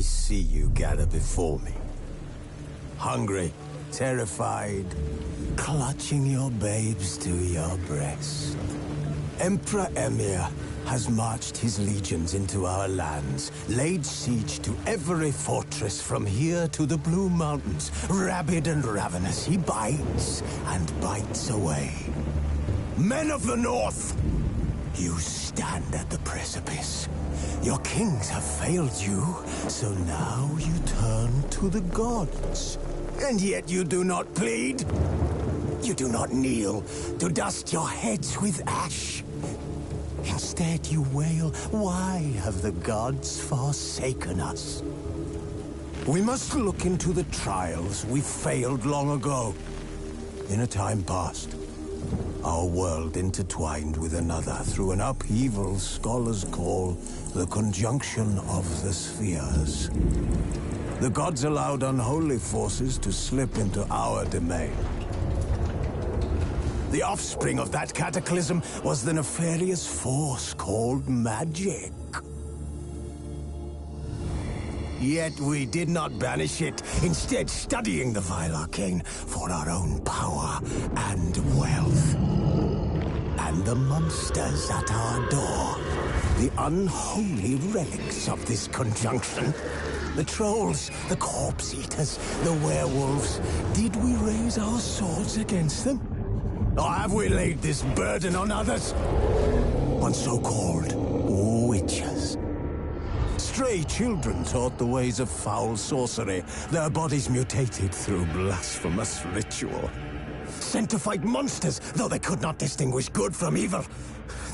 see you gather before me. Hungry, terrified, clutching your babes to your breast. Emperor Emir has marched his legions into our lands, laid siege to every fortress from here to the Blue Mountains. Rabid and ravenous, he bites and bites away. Men of the North, you stand at the precipice. Your kings have failed you, so now you turn to the gods. And yet you do not plead. You do not kneel to dust your heads with ash. Instead you wail, why have the gods forsaken us? We must look into the trials we failed long ago. In a time past, our world intertwined with another through an upheaval scholars call the conjunction of the spheres. The gods allowed unholy forces to slip into our domain. The offspring of that cataclysm was the nefarious force called magic. Yet we did not banish it, instead studying the vile arcane for our own power and wealth. And the monsters at our door, the unholy relics of this conjunction. The trolls, the corpse-eaters, the werewolves. Did we raise our swords against them? Or have we laid this burden on others? On so-called witches. Stray children taught the ways of foul sorcery, their bodies mutated through blasphemous ritual. Sent to fight monsters, though they could not distinguish good from evil.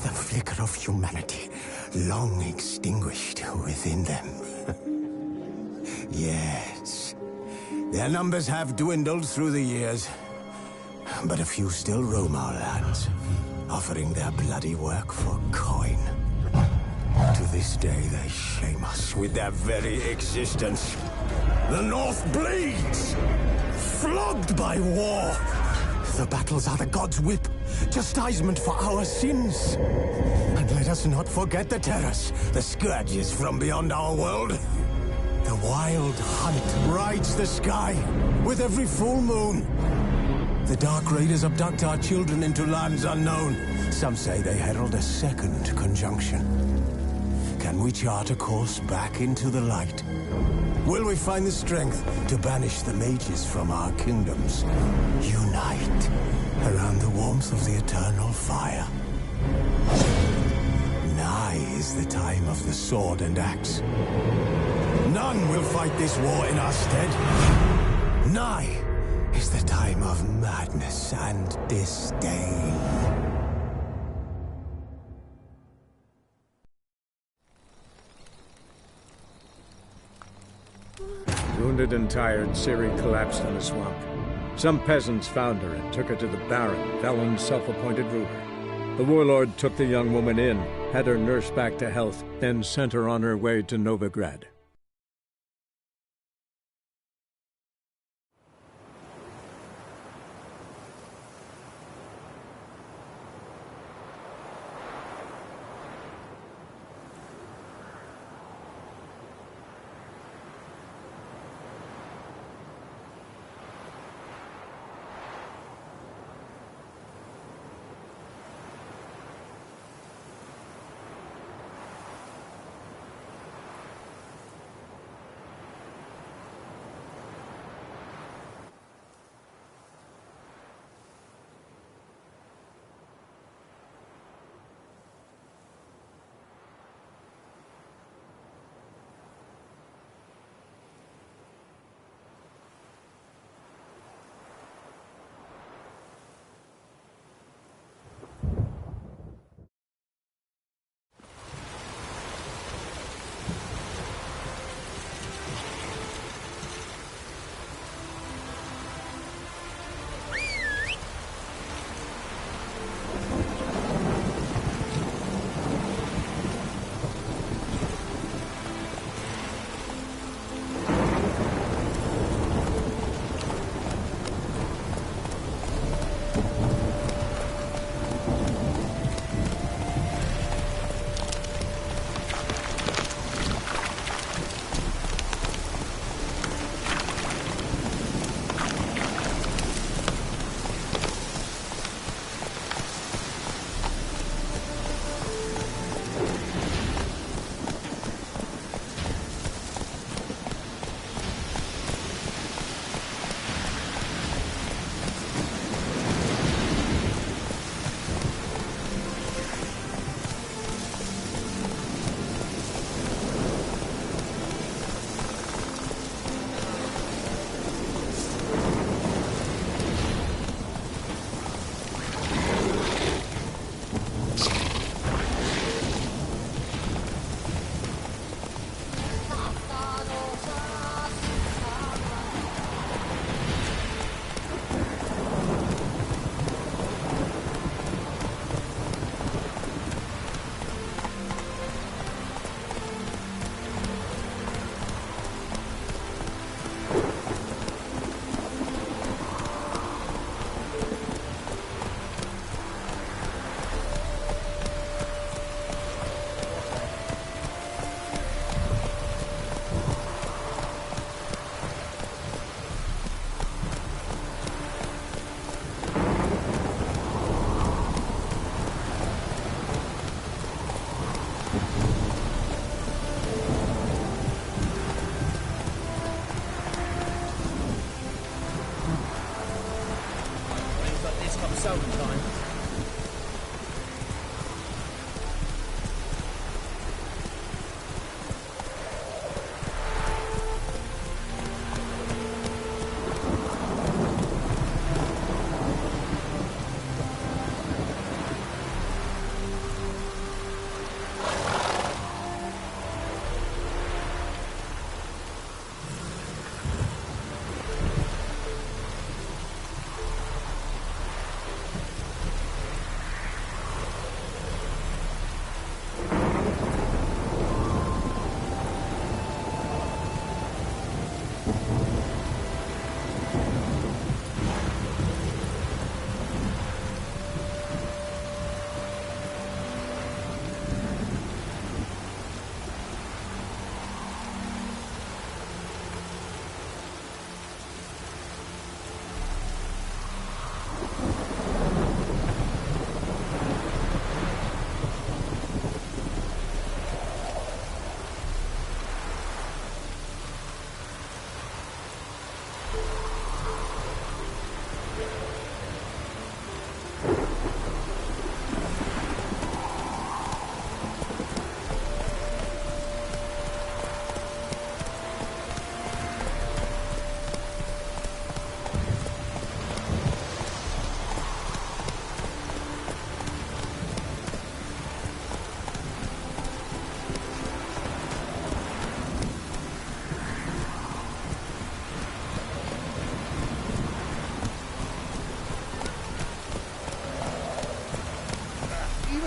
The flicker of humanity, long extinguished within them. Yes, their numbers have dwindled through the years. But a few still roam our lands, offering their bloody work for coin. To this day, they shame us with their very existence. The North bleeds, flogged by war. The battles are the gods' whip, chastisement for our sins. And let us not forget the terrors, the scourges from beyond our world. The wild hunt rides the sky with every full moon. The Dark Raiders abduct our children into lands unknown. Some say they herald a second conjunction. Can we chart a course back into the light? Will we find the strength to banish the mages from our kingdoms? Unite around the warmth of the eternal fire. Nigh is the time of the sword and axe. None will fight this war in our stead. Nigh is the time of madness and disdain. Wounded and tired, Ciri collapsed in the swamp. Some peasants found her and took her to the Baron, Valen's self-appointed ruler. The warlord took the young woman in, had her nursed back to health, then sent her on her way to Novigrad.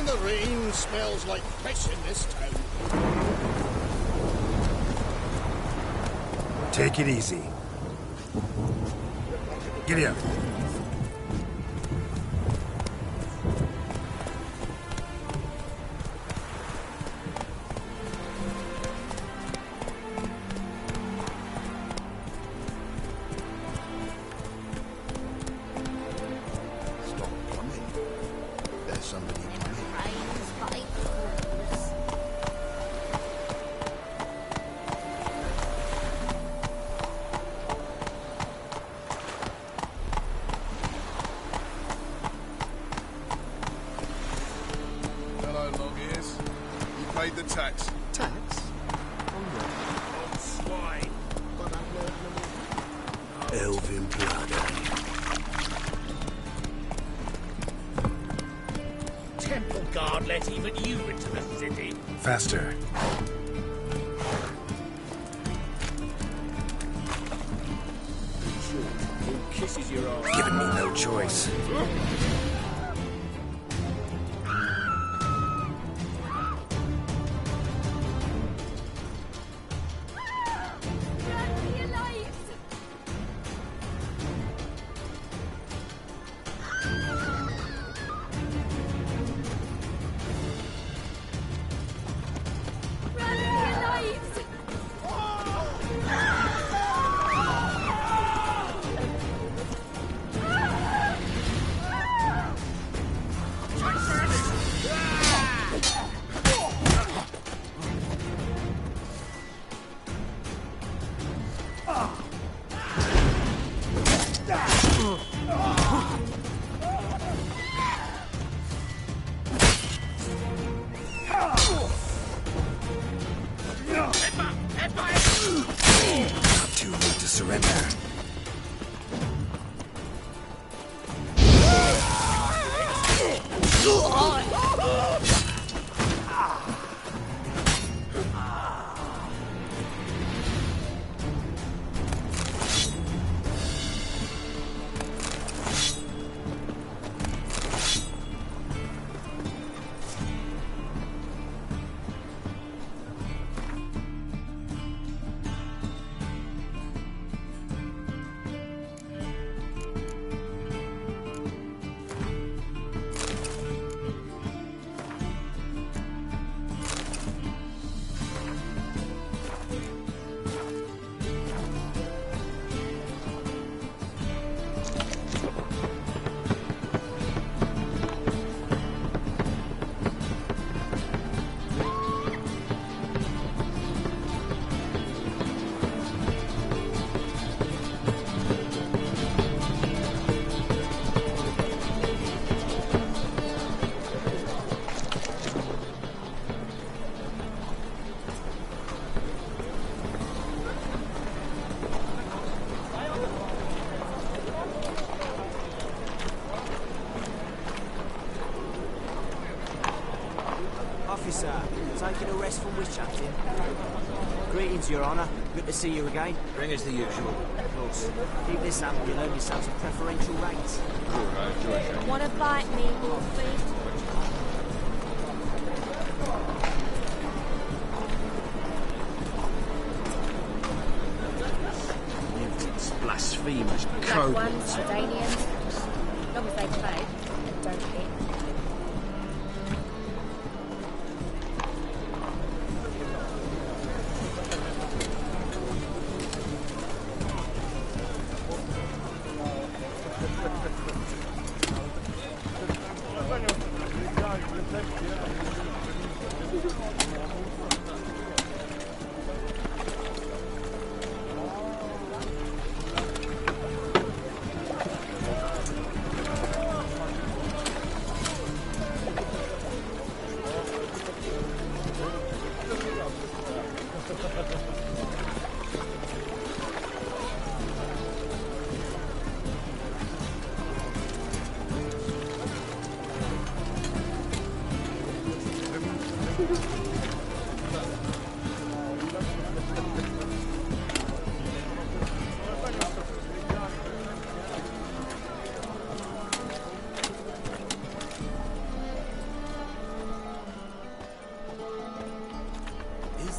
And the rain smells like fish in this town. Take it easy. Giddy up. Stop running. There's somebody coming. Hello, long ears. You paid the tax. Tax? Old swine. But I've learned the Elvin blood. Temple guard let even you into the city. Faster. Who kisses your ass? Giving me no choice. Too late to surrender. Officer, taking a rest from witch hunting. Greetings, Your Honour. Good to see you again. Bring us the usual. Of course. Keep this up and you'll earn yourself some preferential rates. Wanna bite me, Wolfie? Mutants, blasphemers, Black code. ones, Jordanians. As long as they play, don't hit.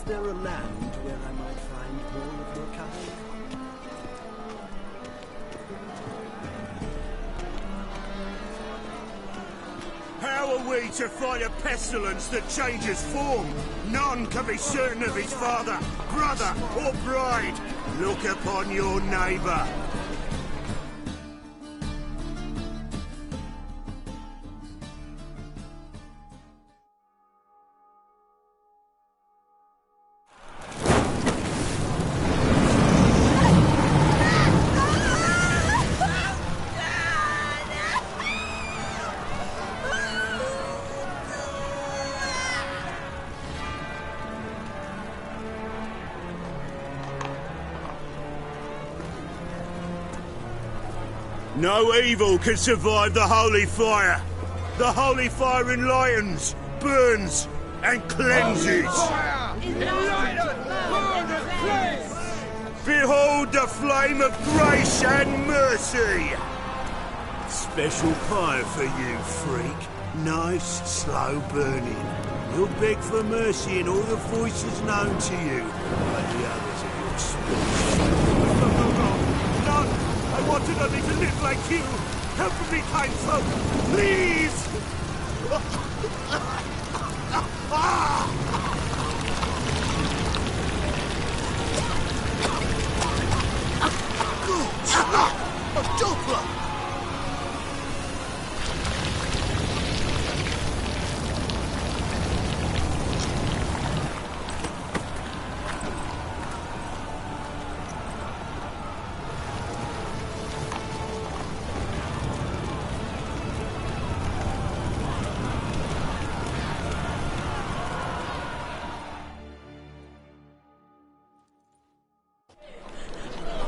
there a land where I might find more of your kind? How are we to fight a pestilence that changes form? None can be certain of his father, brother, or bride. Look upon your neighbour. No evil can survive the holy fire. The holy fire enlightens, burns, and cleanses. Behold the flame of grace and mercy. Special fire for you, freak. Nice, slow burning. You'll beg for mercy in all the voices known to you by the others of your species. None! I wanted only to live like you! Help me, kind folk! Please! A doppler!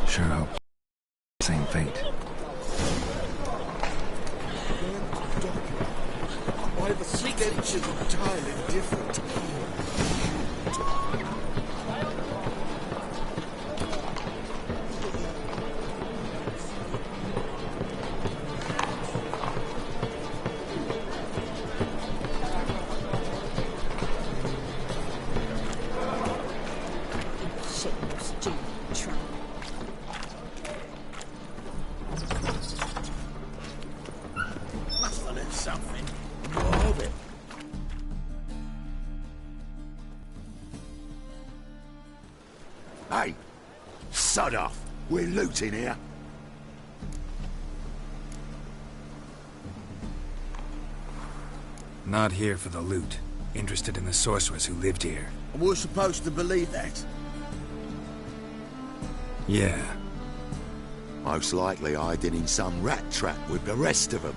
Sure hope. Same fate. Why the stench is entirely different. Must have learned something. More of it. Hey, sod off. We're looting here. Not here for the loot. Interested in the sorcerers who lived here. And we're supposed to believe that. Yeah. Most likely hiding in some rat trap with the rest of them.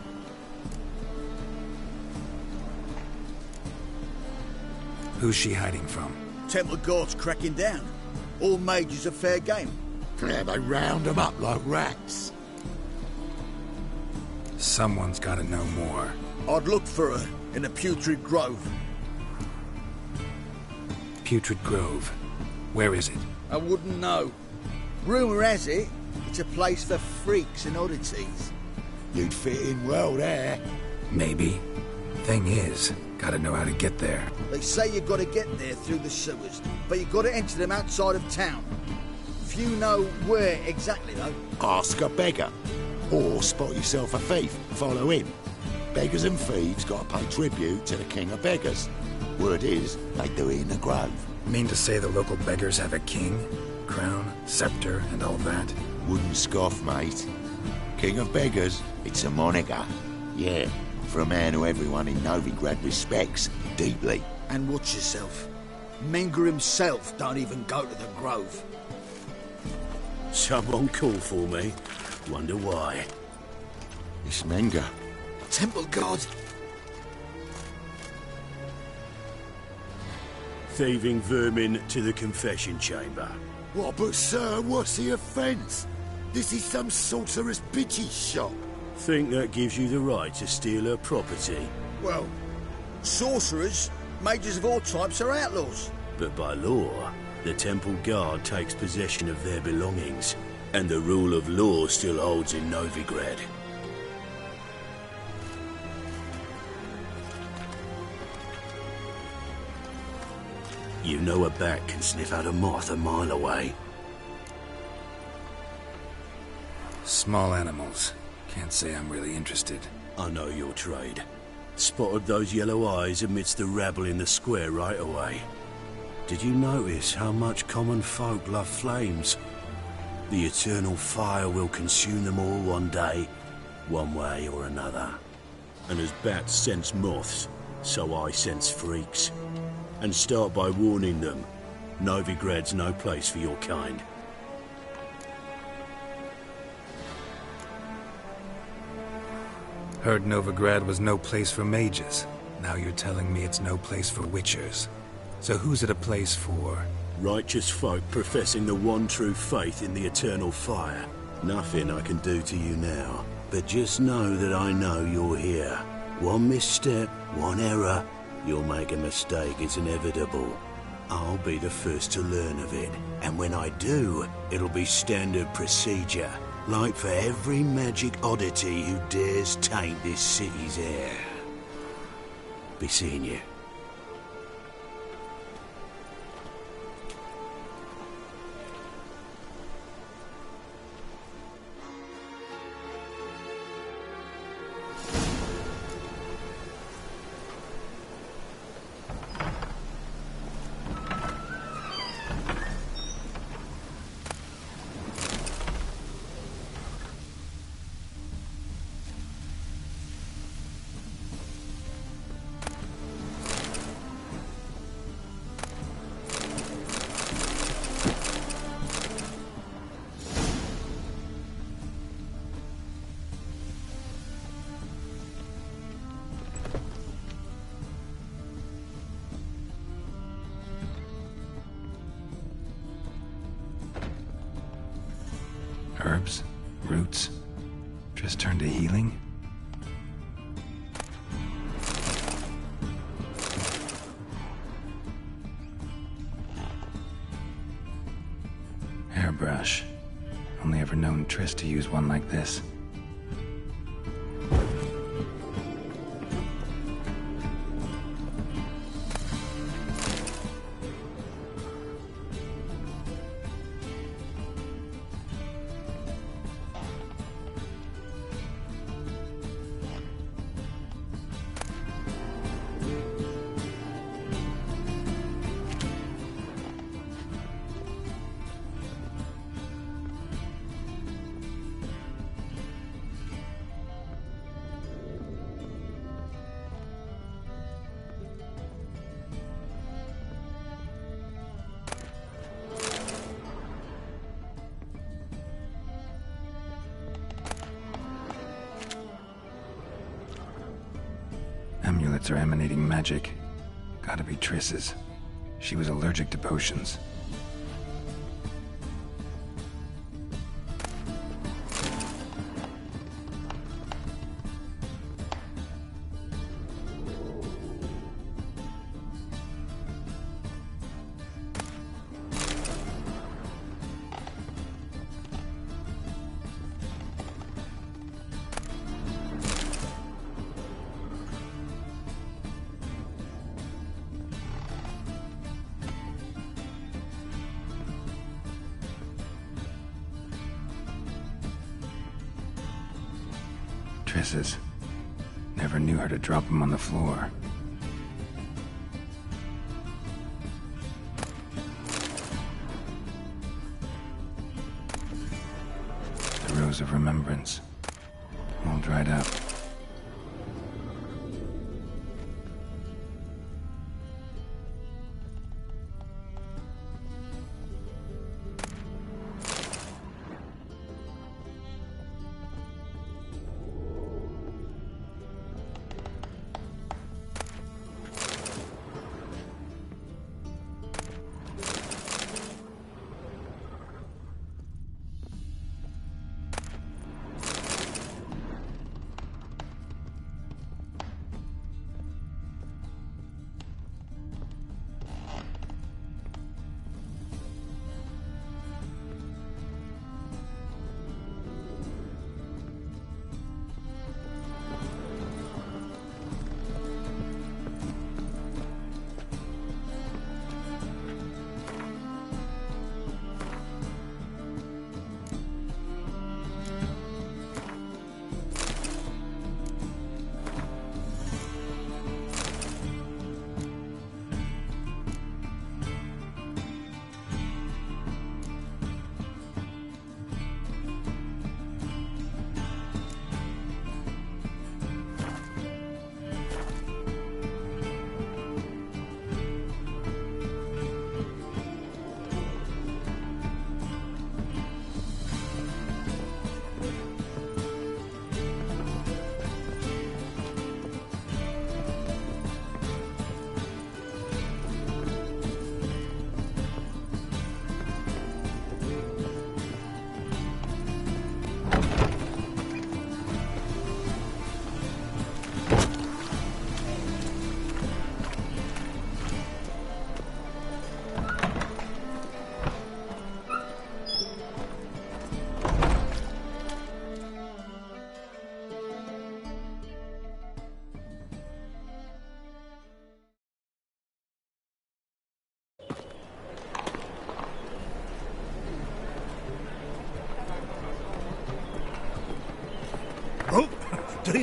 Who's she hiding from? Temple Guard's cracking down. All mages are fair game. Yeah, they round them up like rats. Someone's gotta know more. I'd look for her in the Putrid Grove. Putrid Grove. Where is it? I wouldn't know. Rumour has it, it's a place for freaks and oddities. You'd fit in well there. Maybe. Thing is, gotta know how to get there. They say you've got to get there through the sewers, but you've got to enter them outside of town. Few know where exactly, though. Ask a beggar. Or spot yourself a thief. Follow him. Beggars and thieves got to pay tribute to the king of beggars. Word is, they do it in the grove. Mean to say the local beggars have a king, crown, scepter, and all that? Wouldn't scoff, mate. King of beggars, it's a moniker. Yeah, for a man who everyone in Novigrad respects deeply. And watch yourself. Menger himself don't even go to the Grove. Someone called for me. Wonder why. It's Menger. Temple Guard. Thieving vermin to the confession chamber. What, but sir, what's the offence? This is some sorcerer's bitchy shop. Think that gives you the right to steal her property? Well, sorcerers, mages of all types are outlaws. But by law, the Temple Guard takes possession of their belongings, and the rule of law still holds in Novigrad. You know a bat can sniff out a moth a mile away. Small animals. Can't say I'm really interested. I know your trade. Spotted those yellow eyes amidst the rabble in the square right away. Did you notice how much common folk love flames? The eternal fire will consume them all one day, one way or another. And as bats sense moths, so I sense freaks. And start by warning them, Novigrad's no place for your kind. Heard Novigrad was no place for mages. Now you're telling me it's no place for witchers. So who's it a place for? Righteous folk professing the one true faith in the eternal fire. Nothing I can do to you now, but just know that I know you're here. One misstep, one error, you'll make a mistake, it's inevitable. I'll be the first to learn of it, and when I do, it'll be standard procedure. Like for every magic oddity who dares taint this city's air. Be seeing you. Herbs? Roots? Just turned to healing? Hairbrush. Only ever known Triss to use one like this. Amulets are emanating magic. Gotta be Triss's. She was allergic to potions. Triss's. Never knew her to drop them on the floor. The Rose of Remembrance. All dried up.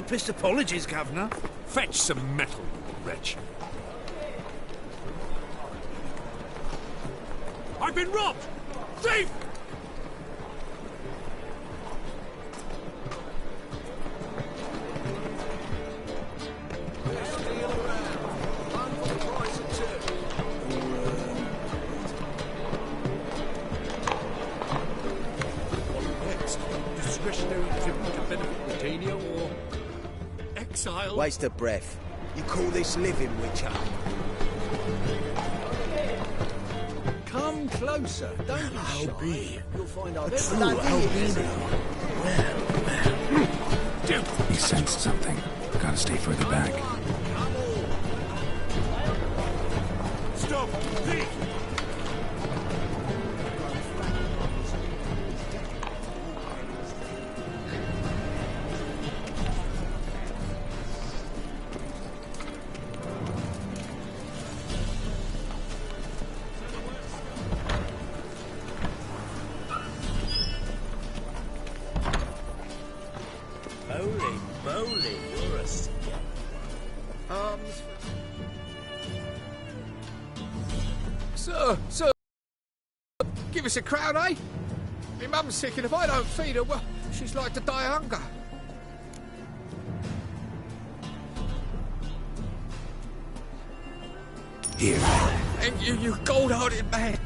deepest apologies, Governor. Fetch some metal, wretch. I've been robbed! Thief! Waste of breath. You call this living, witch hunting? Come closer. Don't be shy. You'll find out True albino. Well. Dude, he sensed something. Gotta stay further back. Stop! Thief! Holy moly, you're a skip. Sir, give us a crown, eh? My mum's sick, and if I don't feed her, well, she's like to die of hunger. Here. And you gold-hearted man.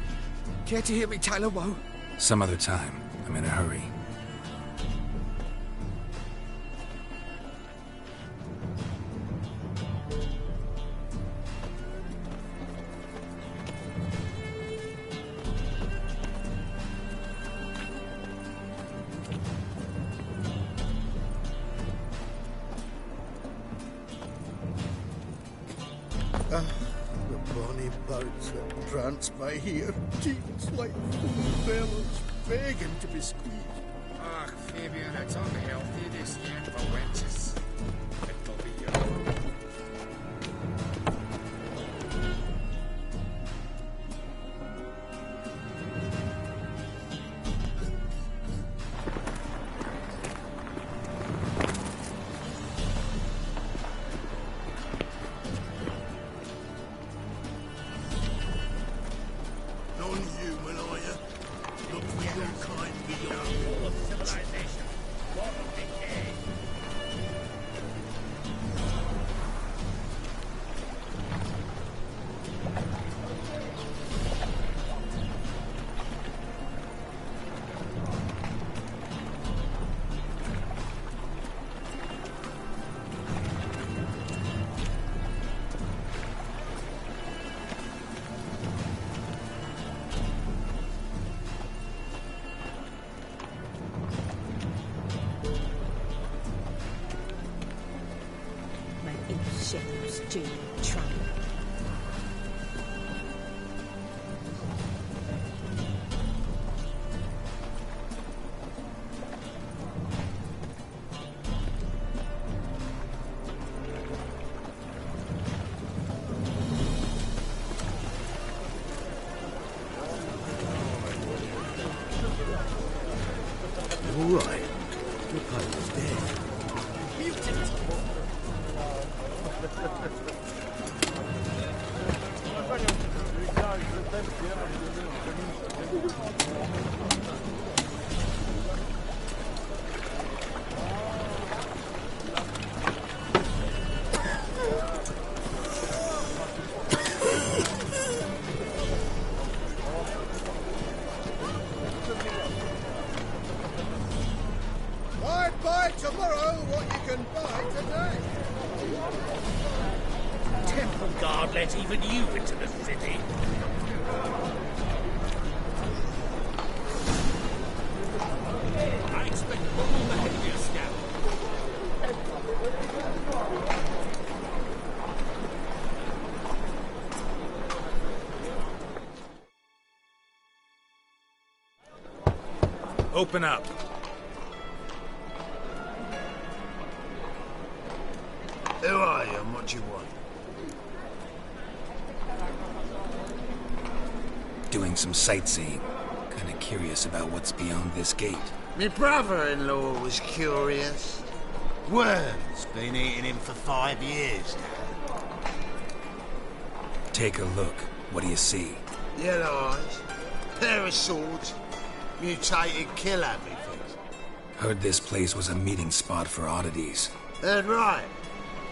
Care to hear me tell a woe? Some other time. I'm in a hurry. The bonny boats that prance by here, cheeks like full bellows, begging to be squeezed. Ah, Fabian, it's unhealthy, this end for wenches. It'll be your own. Non-human, are you? Look for your kind beyond all of civilization. What a decay. Shadows do trouble. All right. The piper's dead. Buy tomorrow what you can buy today. Temple Guard let even you into the city. I expect all the heavier scout. Open up. Who are you and what do you want? Doing some sightseeing. Kinda curious about what's beyond this gate. My brother-in-law was curious. Worm's been eating him for 5 years now. Take a look. What do you see? Yellow eyes, pair of swords, mutated kill everything. Heard this place was a meeting spot for oddities. Heard right.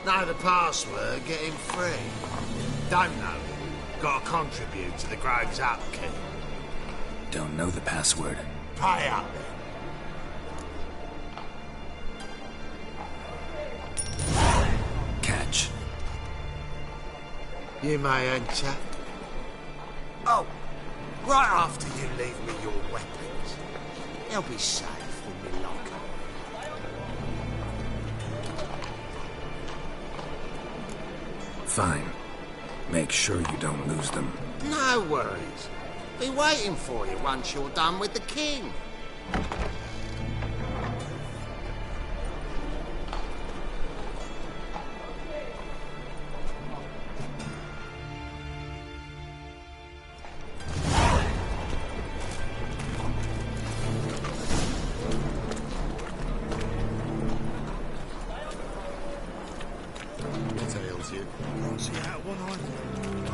Know the password, get him free. Don't know. Gotta contribute to the Grove's upkeep. Don't know the password. Pay up then. Catch. You may enter. Oh, right after you leave me your weapons. They'll be safe in my locker. Fine. Make sure you don't lose them. No worries. Be waiting for you once you're done with the king.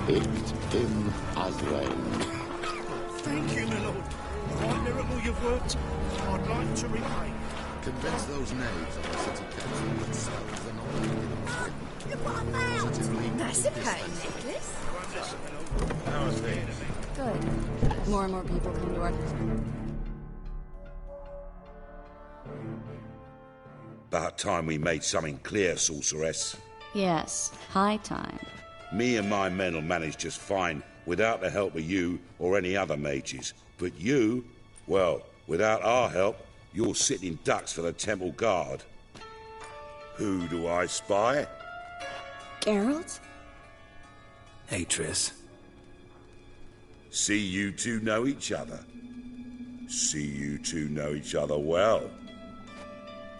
Picked him as rain. Thank you, my lord. Quite miracle you've worked. I'd like to repay. Convince those knaves of the city council that sells are not Look what I found! That's a pain necklace. Good. More and more people come to work. About time we made something clear, sorceress. Yes, high time. Me and my men'll manage just fine without the help of you or any other mages. But you, well, without our help, you're sitting ducks for the temple guard. Who do I spy? Geralt? Hey, Triss. See you two know each other. See you two know each other well.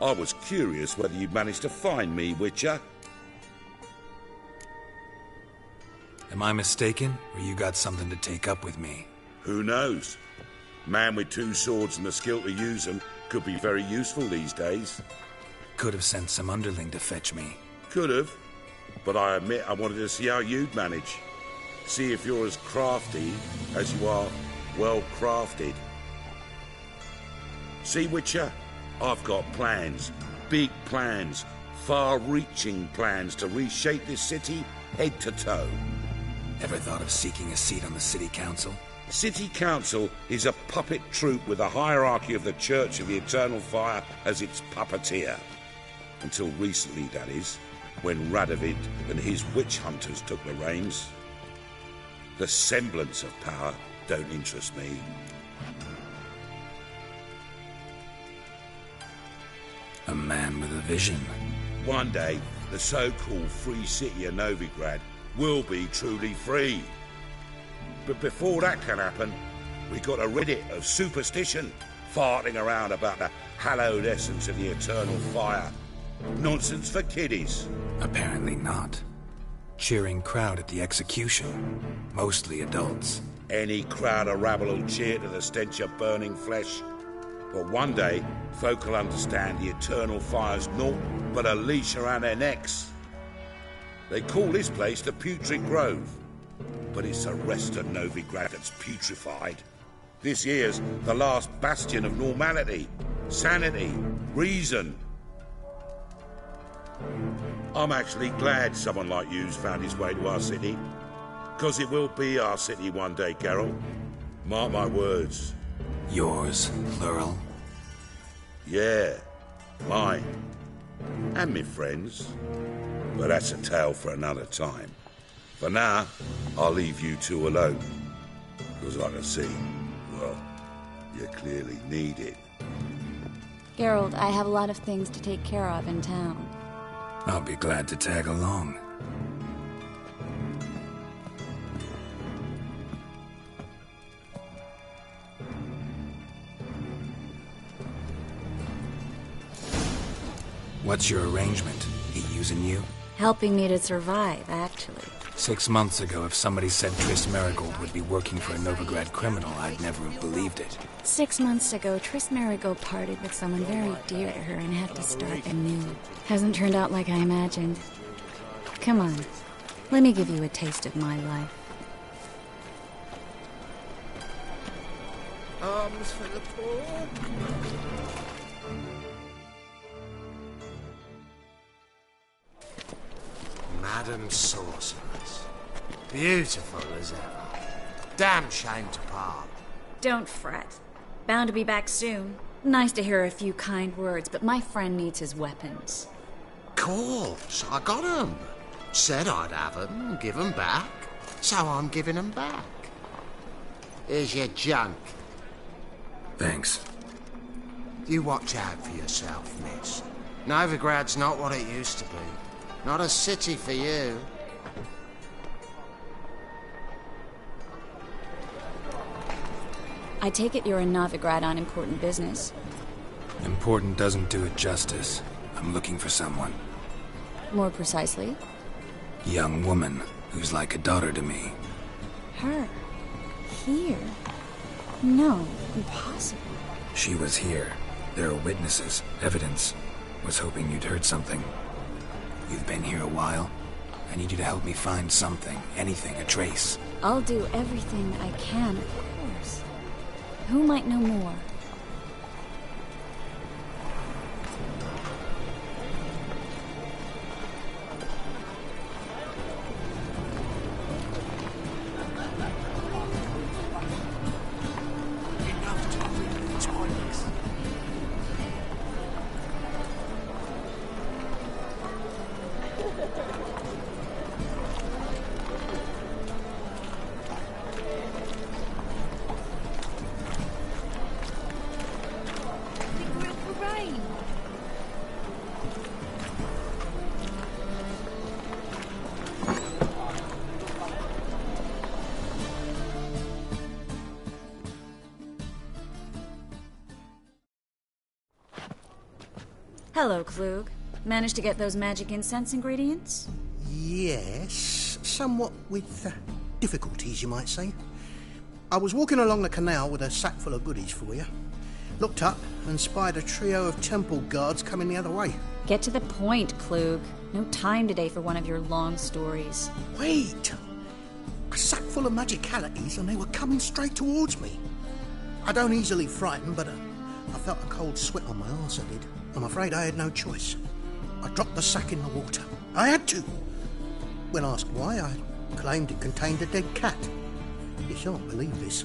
I was curious whether you'd managed to find me, Witcher. Am I mistaken, or you got something to take up with me? Who knows? Man with 2 swords and the skill to use them could be very useful these days. Could have sent some underling to fetch me. Could have, but I admit I wanted to see how you'd manage. See if you're as crafty as you are well crafted. See, Witcher, I've got plans, big plans, far-reaching plans to reshape this city head to toe. Ever thought of seeking a seat on the city council? City council is a puppet troupe with a hierarchy of the Church of the Eternal Fire as its puppeteer. Until recently, that is, when Radovid and his witch hunters took the reins. The semblance of power don't interest me. A man with a vision. One day, the so-called free city of Novigrad will be truly free. But before that can happen, we got to rid it of superstition, farting around about the hallowed essence of the eternal fire. Nonsense for kiddies. Apparently not. Cheering crowd at the execution. Mostly adults. Any crowd of rabble will cheer to the stench of burning flesh. But one day, folk will understand the eternal fire's naught but a leash around their necks. They call this place the Putrid Grove, but it's the rest of Novigrad that's putrefied. This here's the last bastion of normality, sanity, reason. I'm actually glad someone like you's found his way to our city, because it will be our city one day, Geralt. Mark my words. Yours, plural? Yeah, mine. And me friends. But that's a tale for another time. For now, I'll leave you two alone. Because I can see, well, you clearly need it. Geralt, I have a lot of things to take care of in town. I'll be glad to tag along. What's your arrangement? He using you? Helping me to survive, actually. 6 months ago, if somebody said Triss Marigold would be working for a Novigrad criminal, I'd never have believed it. 6 months ago, Triss Marigold parted with someone very dear to her and had to start anew. Hasn't turned out like I imagined. Come on, let me give you a taste of my life. Arms for the poor. Madam Sorceress. Beautiful as ever. Damn shame to part. Don't fret. Bound to be back soon. Nice to hear a few kind words, but my friend needs his weapons. Course, I got 'em. Said I'd have 'em and give 'em back. So I'm giving 'em back. Here's your junk. Thanks. You watch out for yourself, miss. Novigrad's not what it used to be. Not a city for you. I take it you're in Novigrad on important business. Important doesn't do it justice. I'm looking for someone. More precisely? Young woman who's like a daughter to me. Her? Here? No, impossible. She was here. There are witnesses, evidence. Was hoping you'd heard something. You've been here a while. I need you to help me find something, anything, a trace. I'll do everything I can, of course. Who might know more? Hello, Klug. Managed to get those magic incense ingredients? Yes, somewhat with difficulties, you might say. I was walking along the canal with a sack full of goodies for you. Looked up and spied a trio of temple guards coming the other way. Get to the point, Klug. No time today for one of your long stories. Wait! A sack full of magicalities and they were coming straight towards me. I don't easily frighten, but I felt a cold sweat on my arse, I did. I'm afraid I had no choice. I dropped the sack in the water. I had to. When asked why, I claimed it contained a dead cat. You shan't believe this,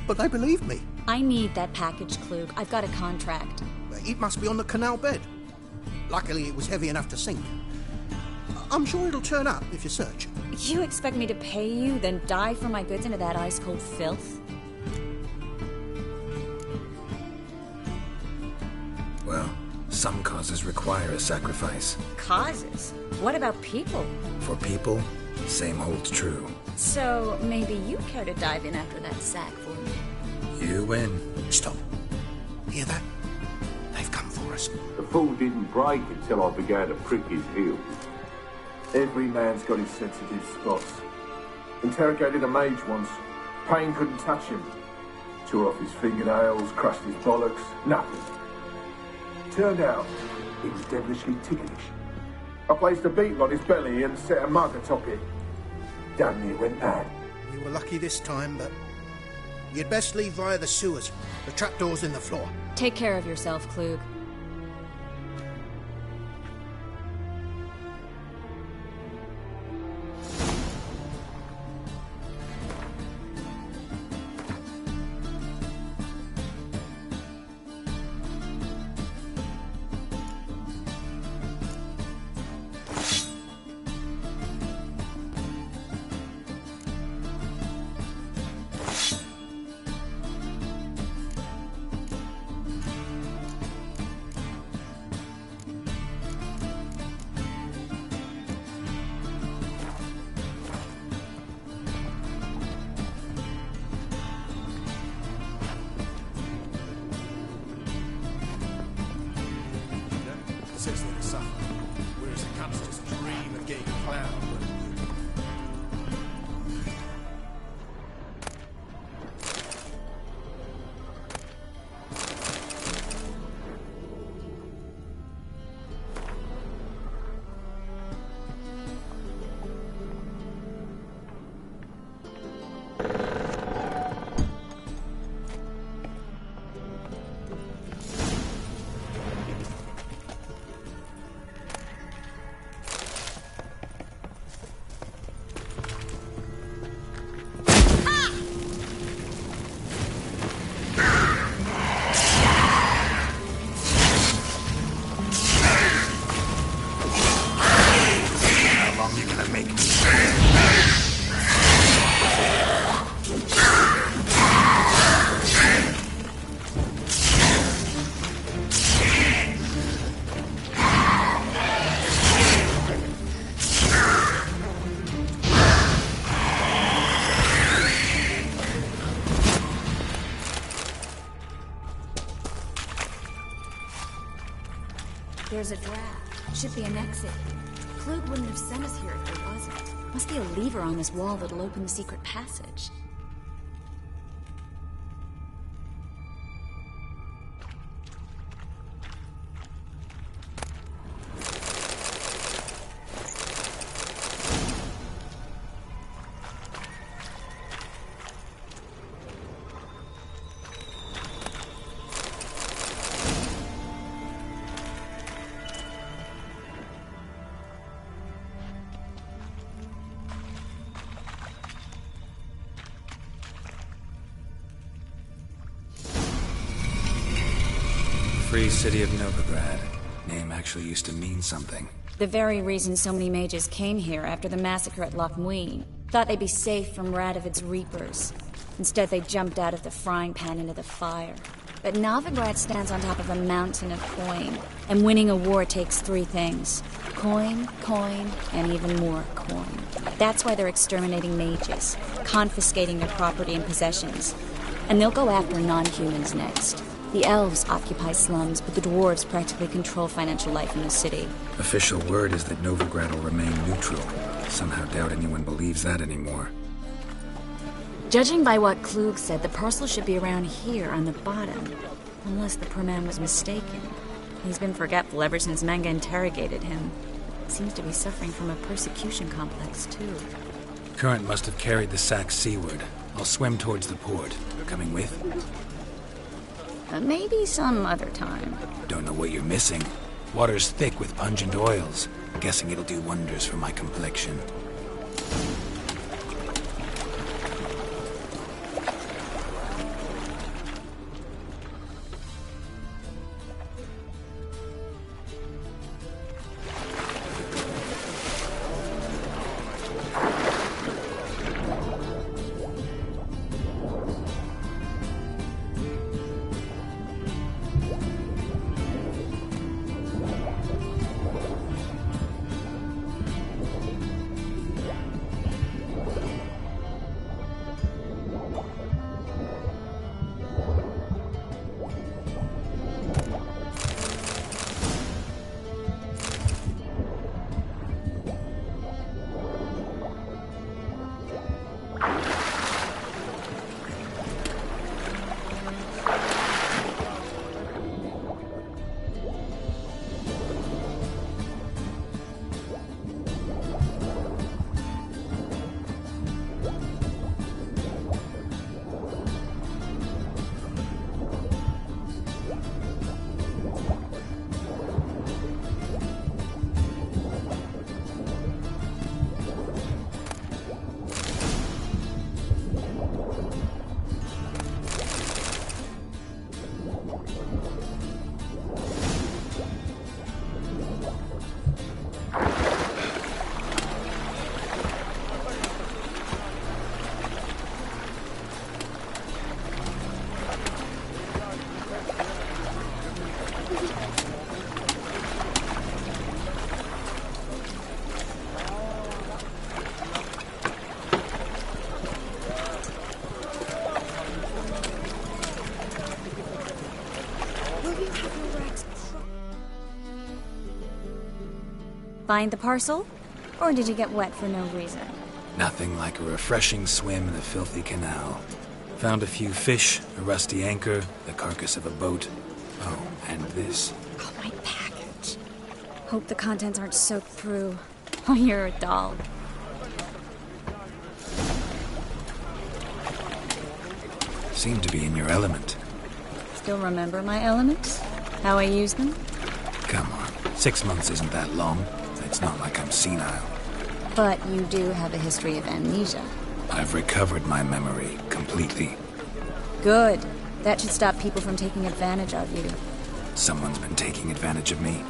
but they believed me. I need that package, Klug. I've got a contract. It must be on the canal bed. Luckily, it was heavy enough to sink. I'm sure it'll turn up if you search. You expect me to pay you, then dive for my goods into that ice-cold filth? Well, some causes require a sacrifice. Causes? What about people? For people, same holds true. So, maybe you care to dive in after that sack for me? You win. Stop. Hear that? They've come for us. The fool didn't break until I began to prick his heels. Every man's got his sensitive spots. Interrogated a mage once. Pain couldn't touch him. Tore off his fingernails, crushed his bollocks, nothing. Turned out, he was devilishly ticklish. I placed a beetle on his belly and set a mug atop it. Damn near went mad. You were lucky this time, but you'd best leave via the sewers. The trapdoor's in the floor. Take care of yourself, Klug. There's a draft. Should be an exit. Klug wouldn't have sent us here if there wasn't. Must be a lever on this wall that'll open the secret passage. Free city of Novigrad. Name actually used to mean something. The very reason so many mages came here after the massacre at Loch Muin. Thought they'd be safe from Radovid's reapers. Instead, they jumped out of the frying pan into the fire. But Novigrad stands on top of a mountain of coin. And winning a war takes three things. Coin, coin, and even more coin. That's why they're exterminating mages, confiscating their property and possessions. And they'll go after non-humans next. The elves occupy slums, but the dwarves practically control financial life in the city. Official word is that Novigrad will remain neutral. Somehow doubt anyone believes that anymore. Judging by what Klug said, the parcel should be around here on the bottom. Unless the poor man was mistaken. He's been forgetful ever since Manga interrogated him. Seems to be suffering from a persecution complex, too. Current must have carried the sack seaward. I'll swim towards the port. Coming with? Maybe some other time. Don't know what you're missing. Water's thick with pungent oils. Guessing it'll do wonders for my complexion. Find the parcel? Or did you get wet for no reason? Nothing like a refreshing swim in the filthy canal. Found a few fish, a rusty anchor, the carcass of a boat. Oh, and this. Oh, my package. Hope the contents aren't soaked through. Oh, you're a doll. Seem to be in your element. Still remember my elements? How I use them? Come on, 6 months isn't that long. It's not like I'm senile. But you do have a history of amnesia. I've recovered my memory completely. Good. That should stop people from taking advantage of you. Someone's been taking advantage of me.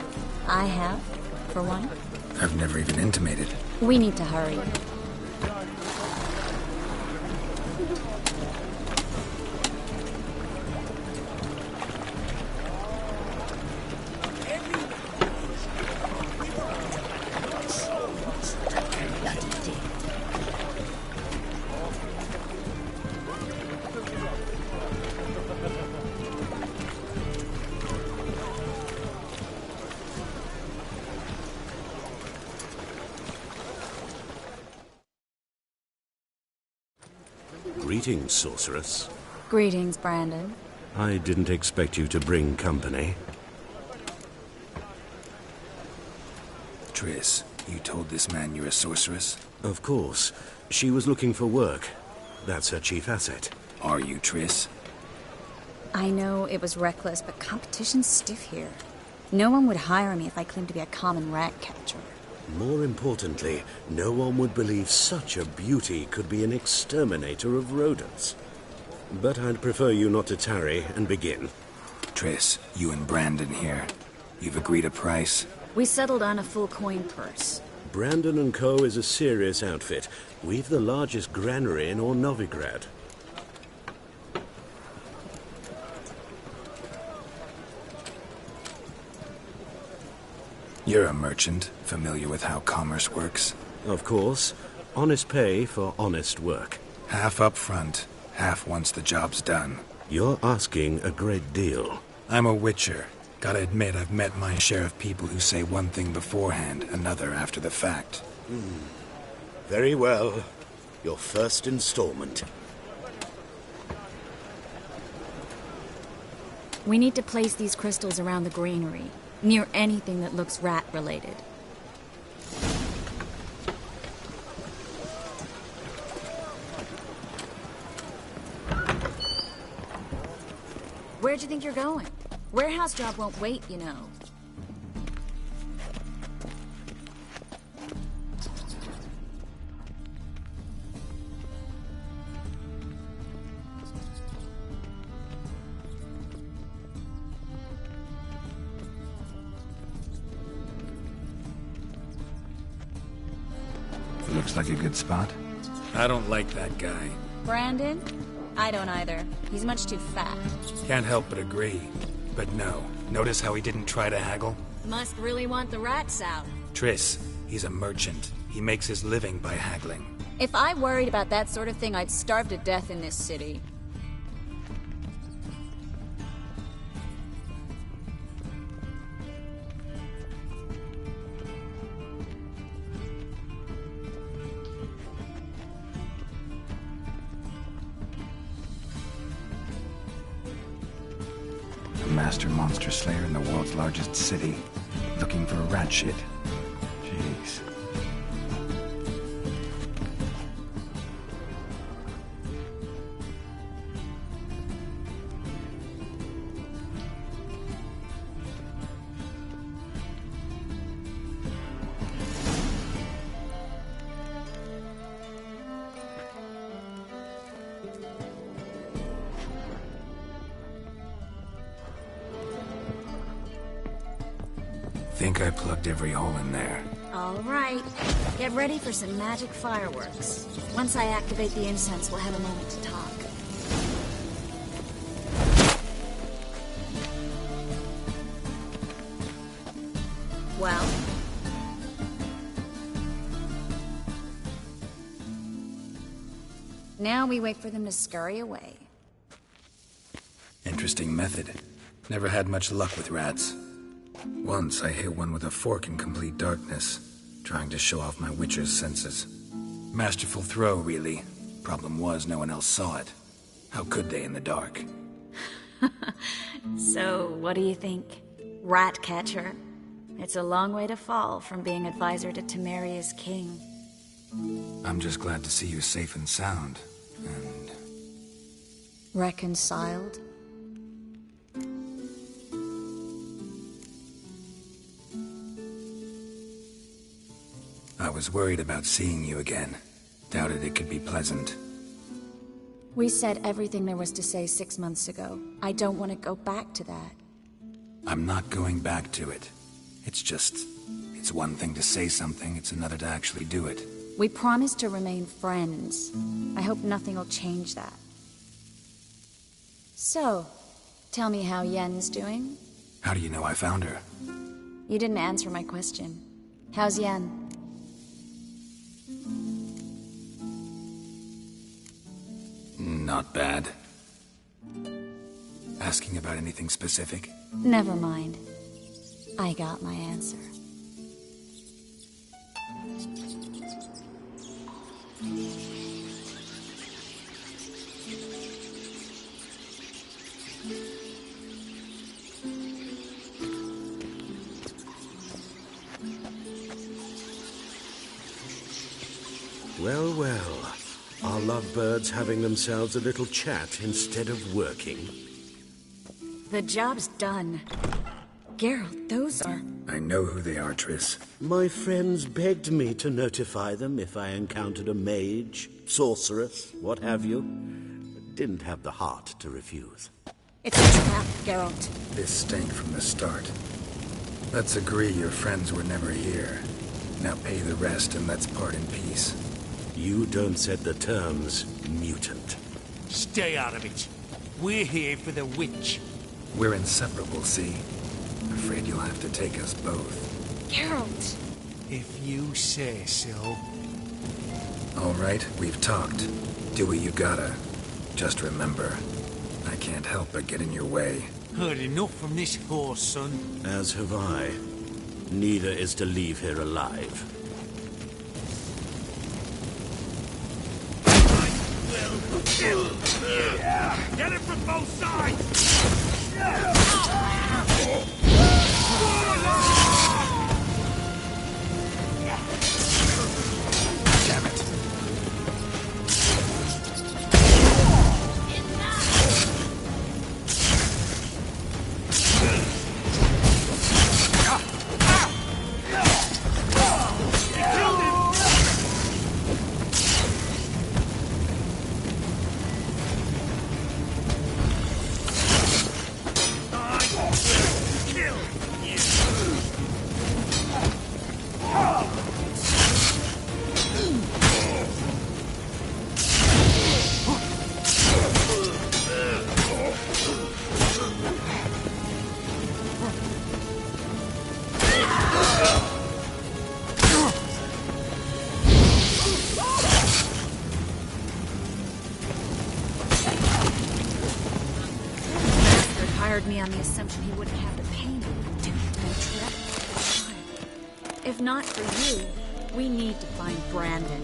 I have, for one. I've never even intimated. We need to hurry. Greetings, sorceress. Greetings, Brandon. I didn't expect you to bring company. Triss, you told this man you're a sorceress? Of course. She was looking for work. That's her chief asset. Are you, Triss? I know it was reckless, but competition's stiff here. No one would hire me if I claimed to be a common rat catcher. More importantly, no one would believe such a beauty could be an exterminator of rodents. But I'd prefer you not to tarry and begin. Triss, you and Brandon here. You've agreed a price? We settled on a full coin purse. Brandon & Co. is a serious outfit. We've the largest granary in all Novigrad. You're a merchant, familiar with how commerce works? Of course. Honest pay for honest work. Half up front, half once the job's done. You're asking a great deal. I'm a witcher. Gotta admit, I've met my share of people who say one thing beforehand, another after the fact. Very well. Your first installment. We need to place these crystals around the granary, near anything that looks rat-related. Where'd you think you're going? Warehouse job won't wait, you know. Looks like a good spot. I don't like that guy. Brandon? I don't either. He's much too fat. Can't help but agree. But no. Notice how he didn't try to haggle? Must really want the rats out. Triss, he's a merchant. He makes his living by haggling. If I worried about that sort of thing, I'd starve to death in this city. Master monster slayer in the world's largest city, looking for rat shit. Jeez. Think I plugged every hole in there. All right. Get ready for some magic fireworks. Once I activate the incense, we'll have a moment to talk. Well? Now we wait for them to scurry away. Interesting method. Never had much luck with rats. Once I hit one with a fork in complete darkness, trying to show off my witcher's senses. Masterful throw, really. Problem was, no one else saw it. How could they in the dark? So, what do you think? Rat catcher? It's a long way to fall from being advisor to Temeria's king. I'm just glad to see you safe and sound. And... Reconciled? I was worried about seeing you again. Doubted it could be pleasant. We said everything there was to say 6 months ago. I don't want to go back to that. I'm not going back to it. It's one thing to say something, it's another to actually do it. We promised to remain friends. I hope nothing will change that. So, tell me how Yen's doing? How do you know I found her? You didn't answer my question. How's Yen? Not bad. Asking about anything specific? Never mind. I got my answer. Well, well. Are lovebirds having themselves a little chat instead of working? The job's done. Geralt, those are... I know who they are, Triss. My friends begged me to notify them if I encountered a mage, sorceress, what have you. Didn't have the heart to refuse. It's a trap, Geralt. This stank from the start. Let's agree your friends were never here. Now pay the rest and let's part in peace. You don't set the terms, mutant. Stay out of it. We're here for the witch. We're inseparable, see? Afraid you'll have to take us both. Geralt! If you say so. All right, we've talked. Do what you gotta. Just remember, I can't help but get in your way. Heard enough from this horse, son. As have I. Neither is to leave here alive. Get it from both sides! Damn it. Me on the assumption he wouldn't have to pay me. If not for you, we need to find Brandon.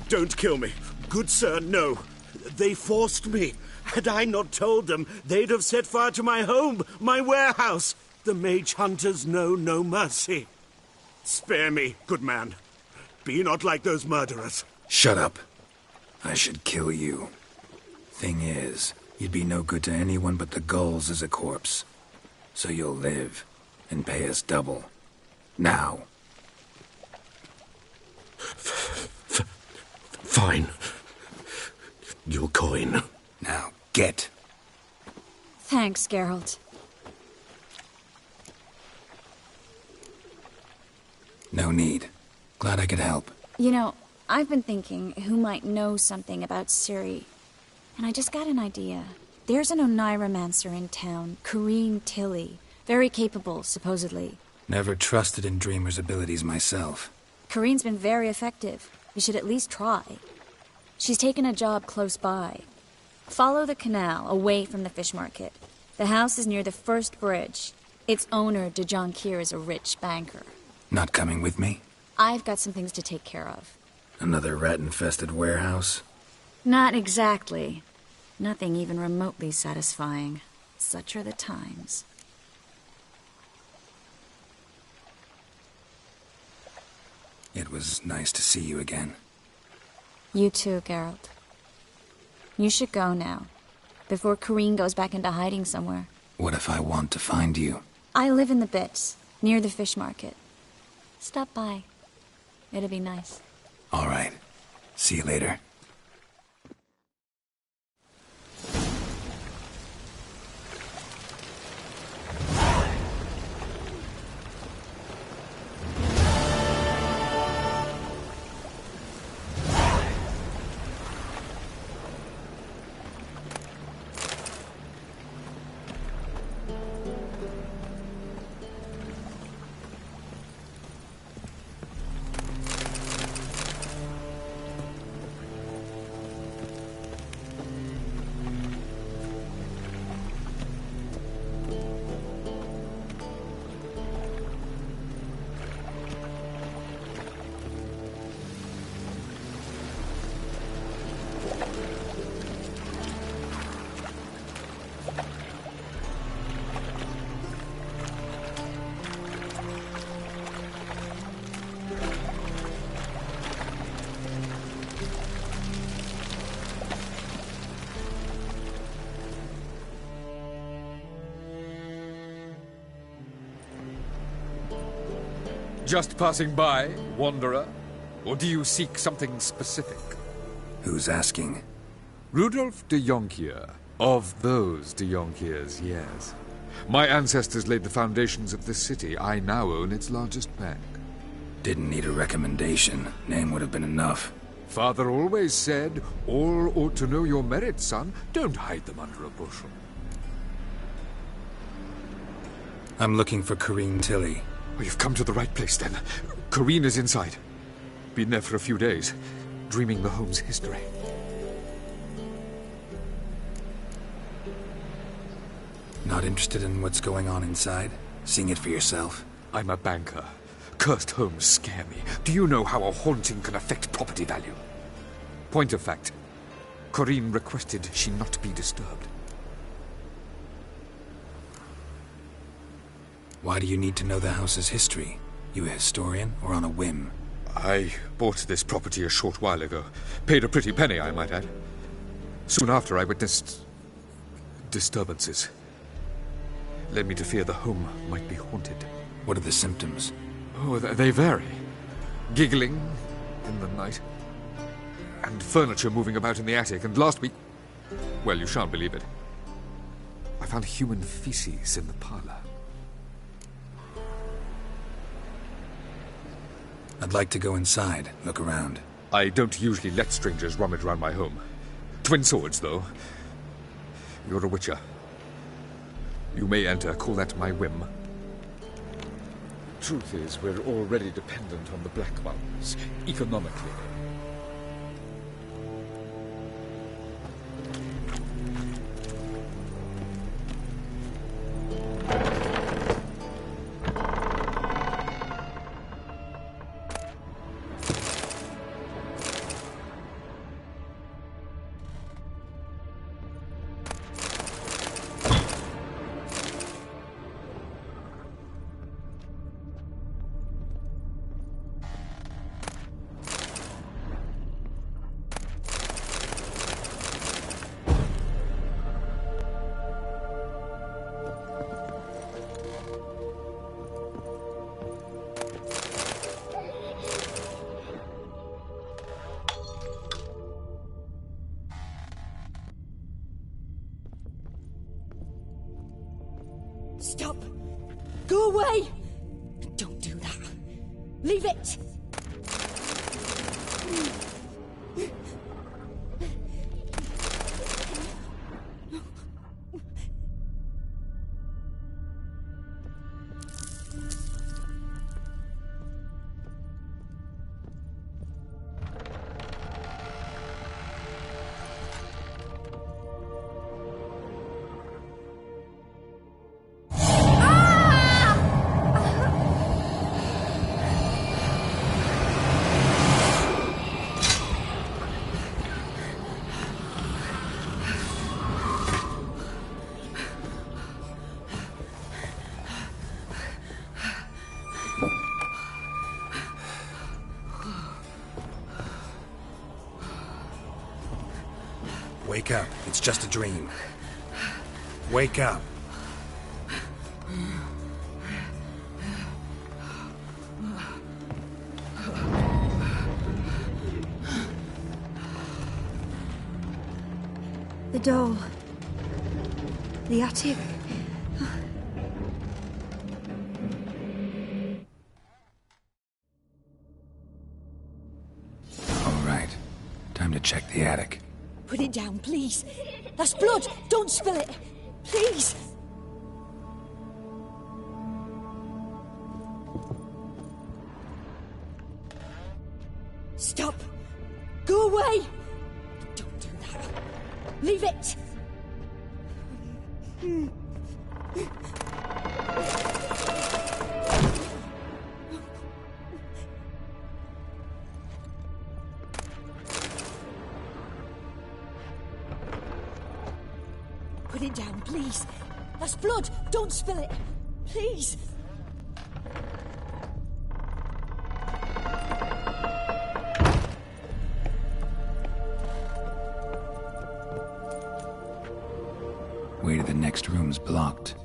Don't kill me. Good sir, no. They forced me. Had I not told them, they'd have set fire to my home, my warehouse. The mage hunters know no mercy. Spare me, good man. Be not like those murderers. Shut up. I should kill you. Thing is, you'd be no good to anyone but the gulls as a corpse. So you'll live and pay us double. Now. Fine. Your coin. Now, get. Thanks, Geralt. No need. Glad I could help. You know, I've been thinking who might know something about Ciri. And I just got an idea. There's an Oneiromancer in town, Corrine Tilly. Very capable, supposedly. Never trusted in Dreamer's abilities myself. Corrine's been very effective. You should at least try. She's taken a job close by. Follow the canal, away from the fish market. The house is near the first bridge. Its owner, de Jonquière, is a rich banker. Not coming with me? I've got some things to take care of. Another rat-infested warehouse? Not exactly. Nothing even remotely satisfying. Such are the times. It was nice to see you again. You too, Geralt. You should go now, before Corrine goes back into hiding somewhere. What if I want to find you? I live in the Bits, near the fish market. Stop by. It'll be nice. All right. See you later. Just passing by, wanderer? Or do you seek something specific? Who's asking? Rudolf de Jonquière. Of those de Jonquières, yes. My ancestors laid the foundations of this city. I now own its largest bank. Didn't need a recommendation. Name would have been enough. Father always said, all ought to know your merits, son. Don't hide them under a bushel. I'm looking for Corrine Tilly. Oh, you've come to the right place, then. Corrine is inside. Been there for a few days, dreaming the home's history. Not interested in what's going on inside? Seeing it for yourself? I'm a banker. Cursed homes scare me. Do you know how a haunting can affect property value? Point of fact, Corrine requested she not be disturbed. Why do you need to know the house's history? You a historian, or on a whim? I bought this property a short while ago. Paid a pretty penny, I might add. Soon after, I witnessed disturbances. Led me to fear the home might be haunted. What are the symptoms? Oh, they vary. Giggling in the night. And furniture moving about in the attic. And last week... well, you shan't believe it. I found human feces in the parlor. I'd like to go inside, look around. I don't usually let strangers rummage around my home. Twin swords, though. You're a witcher. You may enter, call that my whim. Truth is, we're already dependent on the Black Ones, economically. Stop! Go away! Don't do that. Leave it! Wake up. It's just a dream. Wake up. The doll. The attic. All right. Time to check the attic. Put it down, please. That's blood. Don't spill it. Please. Stop. Go away. Don't do that. Leave it. Put it down, please. That's blood. Don't spill it. Please. Way to the next room's blocked.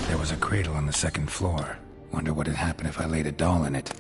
There was a cradle on the second floor. Wonder what'd happen if I laid a doll in it.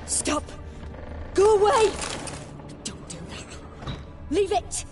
Stop! Go away! Don't do that. Leave it!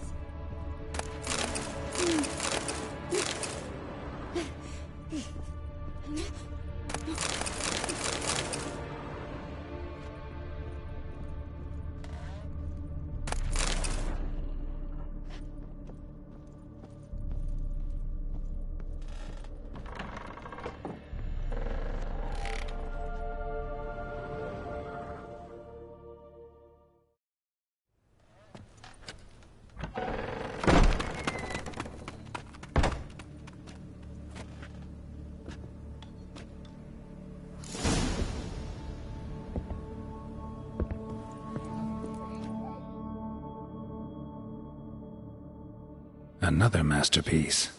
Another masterpiece.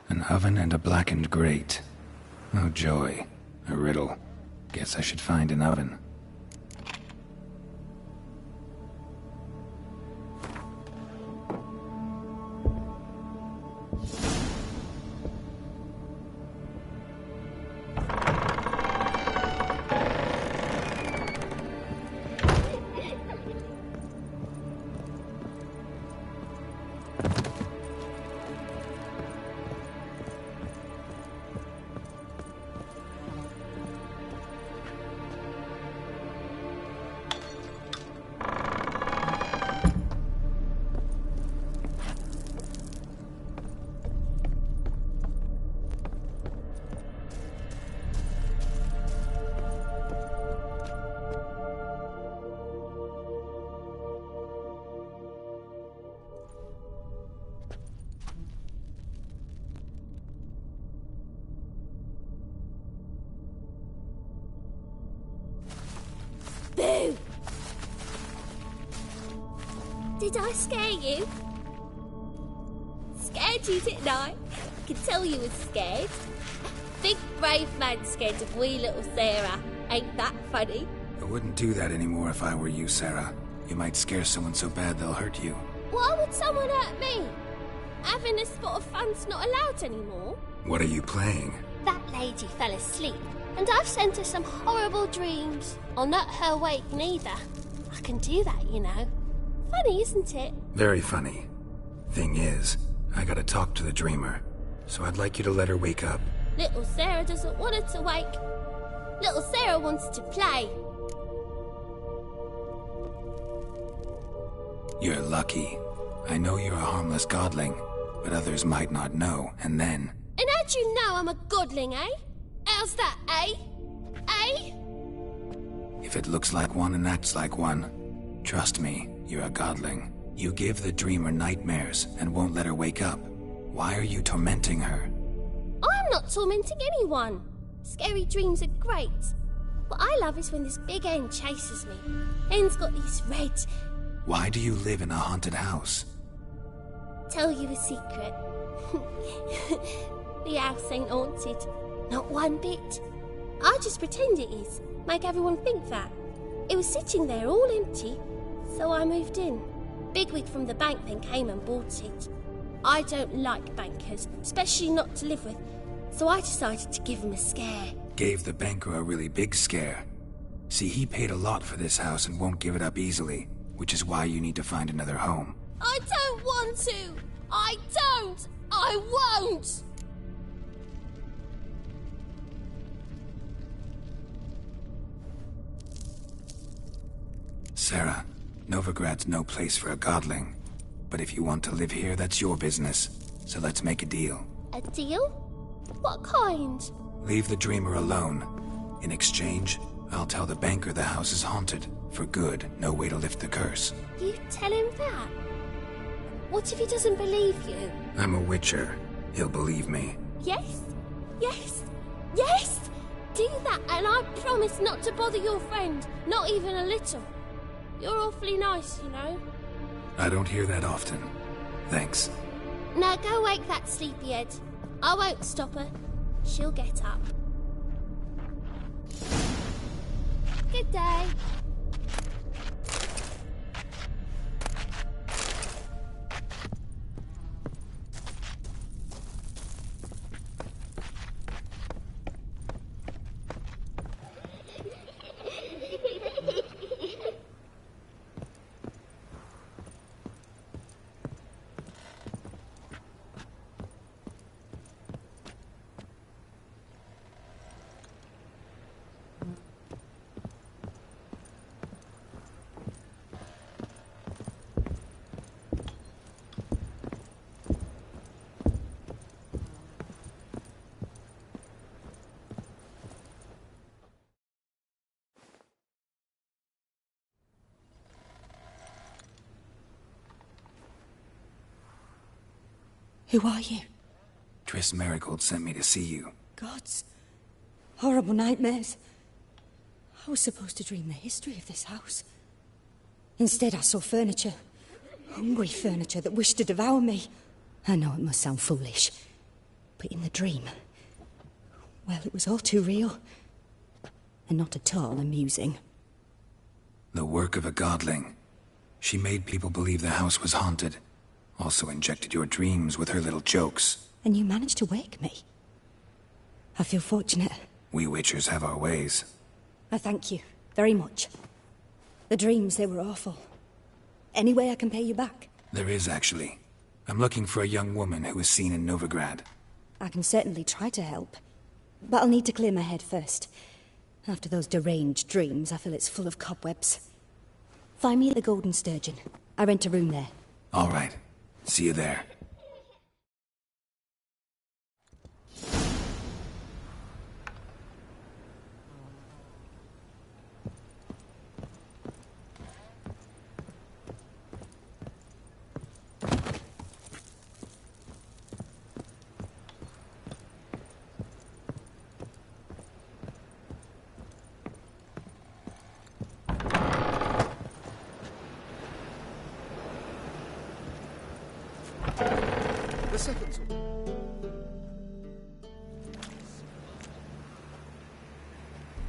An oven and a blackened grate. Oh joy. A riddle. Guess I should find an oven. Boo! Did I scare you? Scared you, didn't I? Could tell you was scared. Big brave man scared of wee little Sarah. Ain't that funny? I wouldn't do that anymore if I were you, Sarah. You might scare someone so bad they'll hurt you. Why would someone hurt me? Having a spot of fun's not allowed anymore. What are you playing? That lady fell asleep, and I've sent her some horrible dreams. I'll not her wake neither. I can do that, you know. Funny, isn't it? Very funny. Thing is, I gotta talk to the dreamer, so I'd like you to let her wake up. Little Sarah doesn't want her to wake. Little Sarah wants to play. You're lucky. I know you're a harmless godling, but others might not know, and then... And how'd you know I'm a godling, eh? How's that, eh? Eh? If it looks like one and acts like one, trust me, you're a godling. You give the dreamer nightmares and won't let her wake up. Why are you tormenting her? I'm not tormenting anyone. Scary dreams are great. What I love is when this big hen chases me. Hen's got these red... Why do you live in a haunted house? Tell you a secret. The house ain't haunted. Not one bit. I just pretend it is. Make everyone think that. It was sitting there all empty, so I moved in. Bigwig from the bank then came and bought it. I don't like bankers, especially not to live with, so I decided to give him a scare. Gave the banker a really big scare. See, he paid a lot for this house and won't give it up easily, which is why you need to find another home. I don't want to! I don't! I won't! Sarah, Novigrad's no place for a godling. But if you want to live here, that's your business. So let's make a deal. A deal? What kind? Leave the dreamer alone. In exchange, I'll tell the banker the house is haunted. For good, no way to lift the curse. You tell him that? What if he doesn't believe you? I'm a witcher. He'll believe me. Yes? Yes? Yes! Do that and I promise not to bother your friend. Not even a little. You're awfully nice, you know. I don't hear that often. Thanks. Now go wake that sleepyhead. I won't stop her. She'll get up. Good day. Who are you? Triss Marigold sent me to see you. Gods. Horrible nightmares. I was supposed to dream the history of this house. Instead, I saw furniture. Hungry furniture that wished to devour me. I know it must sound foolish, but in the dream, well, it was all too real. And not at all amusing. The work of a godling. She made people believe the house was haunted. Also injected your dreams with her little jokes. And you managed to wake me. I feel fortunate. We witchers have our ways. I thank you very much. The dreams, they were awful. Any way I can pay you back? There is, actually. I'm looking for a young woman who was seen in Novigrad. I can certainly try to help. But I'll need to clear my head first. After those deranged dreams, I feel it's full of cobwebs. Find me the Golden Sturgeon. I rent a room there. All right. See you there.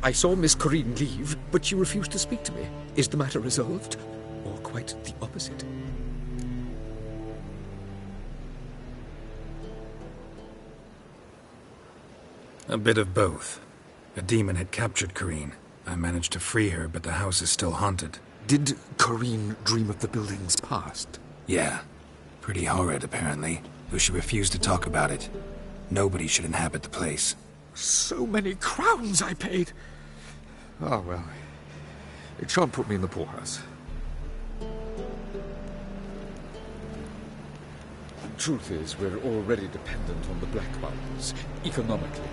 I saw Miss Corinne leave, but she refused to speak to me. Is the matter resolved? Or quite the opposite? A bit of both. A demon had captured Corinne. I managed to free her, but the house is still haunted. Did Corinne dream of the building's past? Yeah. Pretty horrid, apparently, though she refused to talk about it. Nobody should inhabit the place. So many crowns I paid! Ah, well, it shan't put me in the poorhouse. Truth is, we're already dependent on the Black Mountains, economically.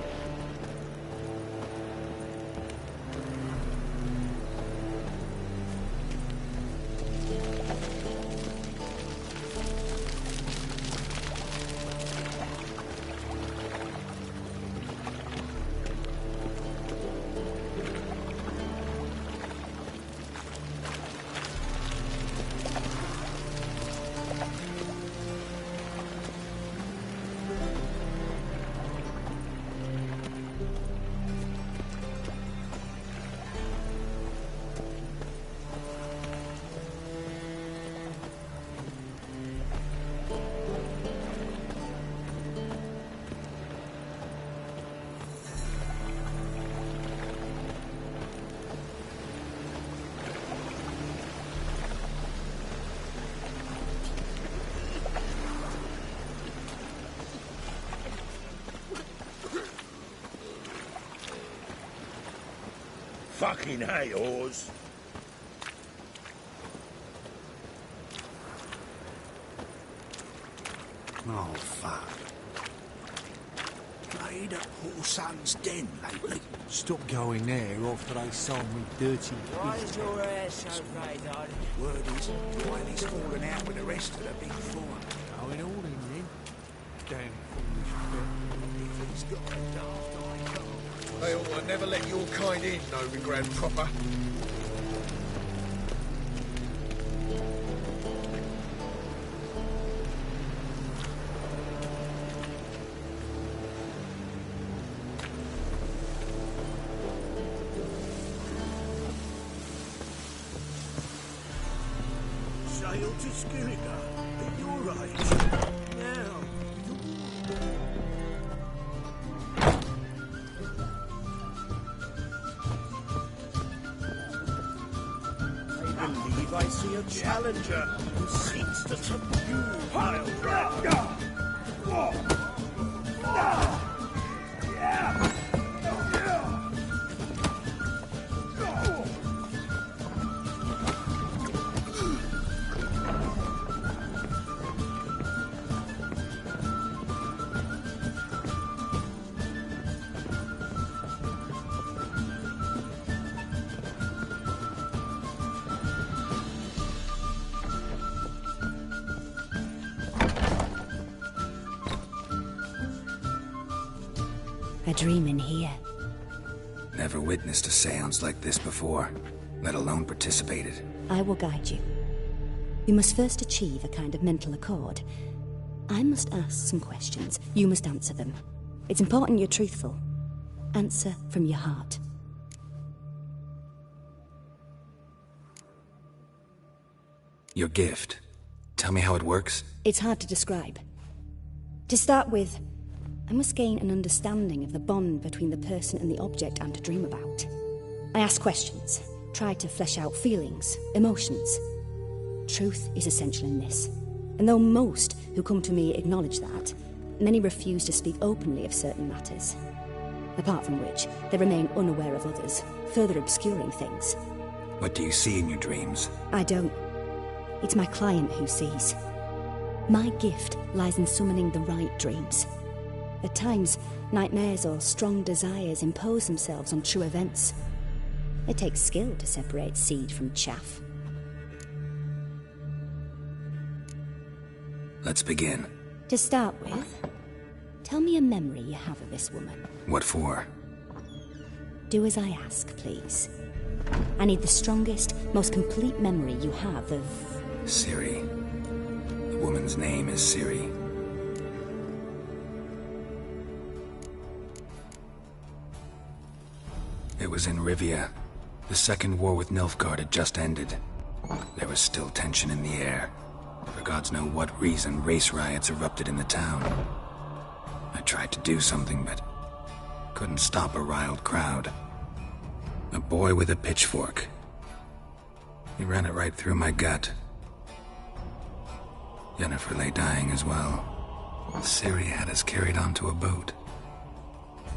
Fucking hay, Oars. Oh, fuck. Played at Paul Son's den lately. Stop going there after they sold me dirty Why is your hair so grey, darling? Word is, Wiley's fallen out with the rest of the big four. Going all in then. Damn foolish bit. If he's got a daft eye, can't. They ought to never let your kind in, Novi Grand proper. Sail to Skilliga at your age. Now, I believe I see a challenger who seeks to subdue my A dream in here. Never witnessed a seance like this before, let alone participated. I will guide you. You must first achieve a kind of mental accord. I must ask some questions. You must answer them. It's important you're truthful. Answer from your heart. Your gift. Tell me how it works. It's hard to describe. To start with, I must gain an understanding of the bond between the person and the object I'm to dream about. I ask questions, try to flesh out feelings, emotions. Truth is essential in this. And though most who come to me acknowledge that, many refuse to speak openly of certain matters. Apart from which, they remain unaware of others, further obscuring things. What do you see in your dreams? I don't. It's my client who sees. My gift lies in summoning the right dreams. At times, nightmares or strong desires impose themselves on true events. It takes skill to separate seed from chaff. Let's begin. To start with, tell me a memory you have of this woman. What for? Do as I ask, please. I need the strongest, most complete memory you have of... Ciri. The woman's name is Ciri. It was in Rivia. The second war with Nilfgaard had just ended. There was still tension in the air. For gods know what reason, race riots erupted in the town. I tried to do something, but couldn't stop a riled crowd. A boy with a pitchfork. He ran it right through my gut. Yennefer lay dying as well. Ciri had us carried onto a boat.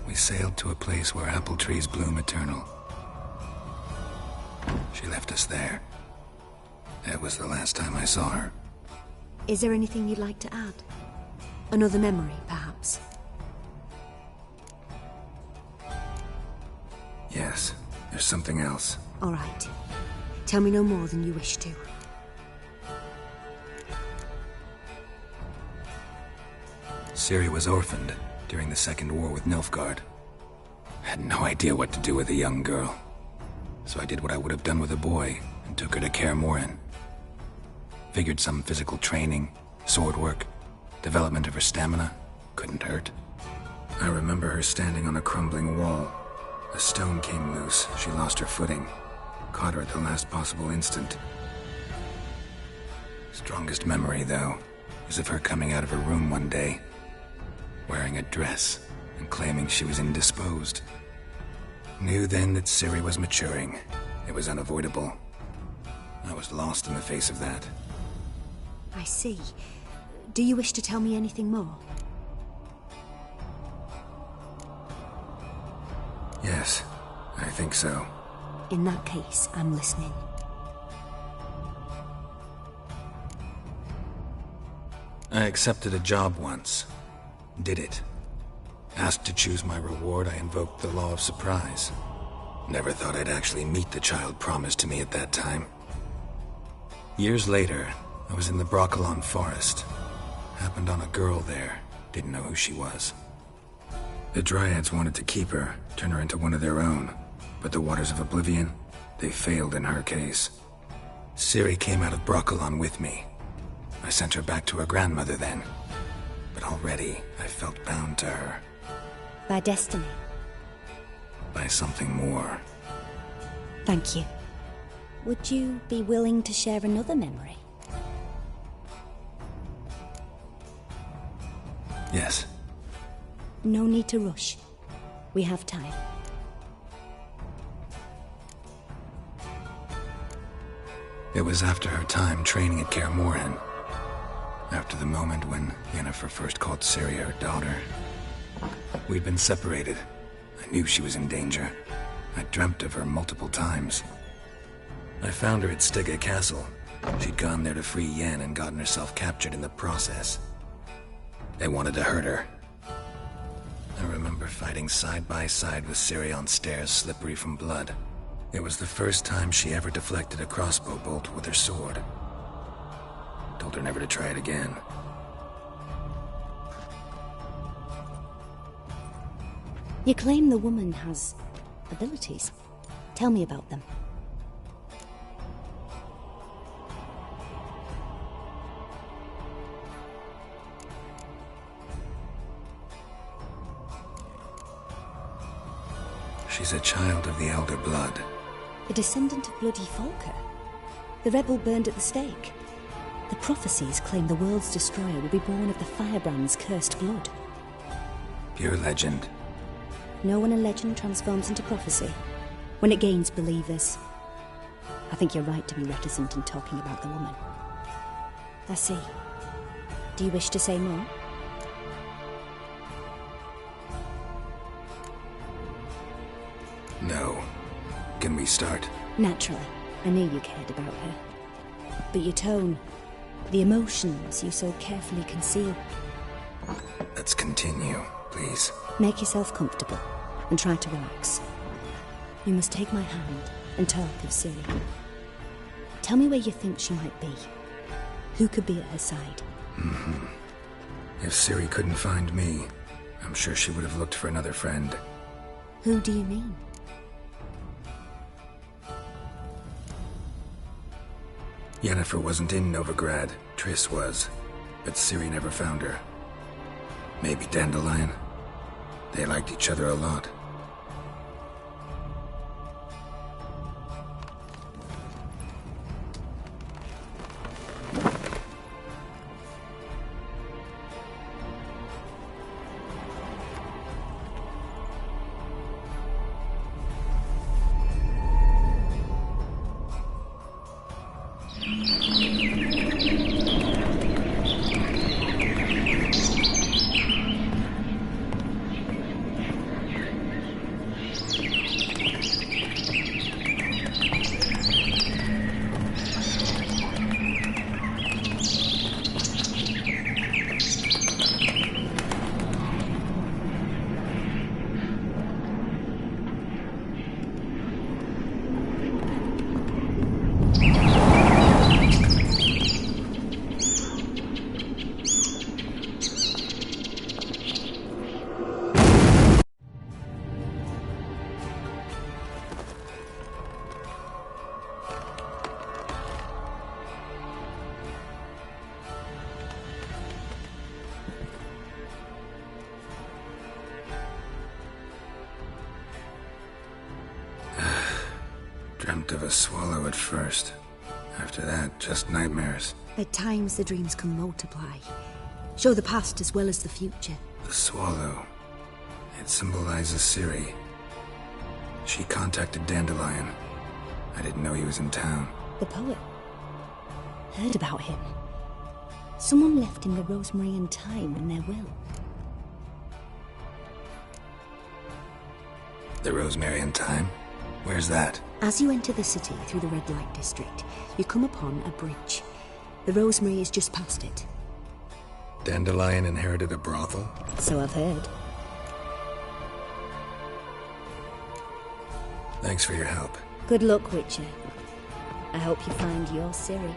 We sailed to a place where apple trees bloom eternal. She left us there. That was the last time I saw her. Is there anything you'd like to add? Another memory, perhaps? Yes, there's something else. All right. Tell me no more than you wish to. Ciri was orphaned during the Second War with Nilfgaard. I had no idea what to do with a young girl. So I did what I would have done with a boy and took her to Kaer Morhen. Figured some physical training, sword work, development of her stamina couldn't hurt. I remember her standing on a crumbling wall. A stone came loose. She lost her footing. Caught her at the last possible instant. Strongest memory, though, is of her coming out of her room one day, wearing a dress and claiming she was indisposed. Knew then that Ciri was maturing. It was unavoidable. I was lost in the face of that. I see. Do you wish to tell me anything more? Yes, I think so. In that case, I'm listening. I accepted a job once. Did it. Asked to choose my reward, I invoked the law of surprise. Never thought I'd actually meet the child promised to me at that time. Years later, I was in the Broccolon forest. Happened on a girl there. Didn't know who she was. The Dryads wanted to keep her, turn her into one of their own. But the Waters of Oblivion, they failed in her case. Ciri came out of Broccolon with me. I sent her back to her grandmother then. But already, I felt bound to her. By destiny? By something more. Thank you. Would you be willing to share another memory? Yes. No need to rush. We have time. It was after her time training at Kaer Morhen. After the moment when Yennefer first called Ciri her daughter. We'd been separated. I knew she was in danger. I dreamt of her multiple times. I found her at Stygga Castle. She'd gone there to free Yen and gotten herself captured in the process. They wanted to hurt her. I remember fighting side by side with Ciri on stairs slippery from blood. It was the first time she ever deflected a crossbow bolt with her sword. Told her never to try it again. You claim the woman has abilities. Tell me about them. She's a child of the Elder Blood. A descendant of bloody Falker. The rebel burned at the stake. The prophecies claim the world's destroyer will be born of the firebrand's cursed blood. Pure legend. Know when a legend transforms into prophecy? When it gains believers. I think you're right to be reticent in talking about the woman. I see. Do you wish to say more? No. Can we start? Naturally. I knew you cared about her. But your tone, the emotions you so carefully conceal. Let's continue, please. Make yourself comfortable and try to relax. You must take my hand and talk of Ciri. Tell me where you think she might be. Who could be at her side? Mm-hmm. If Ciri couldn't find me, I'm sure she would have looked for another friend. Who do you mean? Yennefer wasn't in Novigrad. Triss was. But Ciri never found her. Maybe Dandelion? They liked each other a lot. gift of a swallow at first. After that, just nightmares. At times, the dreams can multiply. Show the past as well as the future. The swallow. It symbolizes Ciri. She contacted Dandelion. I didn't know he was in town. The poet. Heard about him. Someone left him the rosemary and thyme in their will. The rosemary and thyme? Where's that? As you enter the city through the red light district, you come upon a bridge. The rosemary is just past it. Dandelion inherited a brothel? So I've heard. Thanks for your help. Good luck, Witcher. I hope you find your Ciri.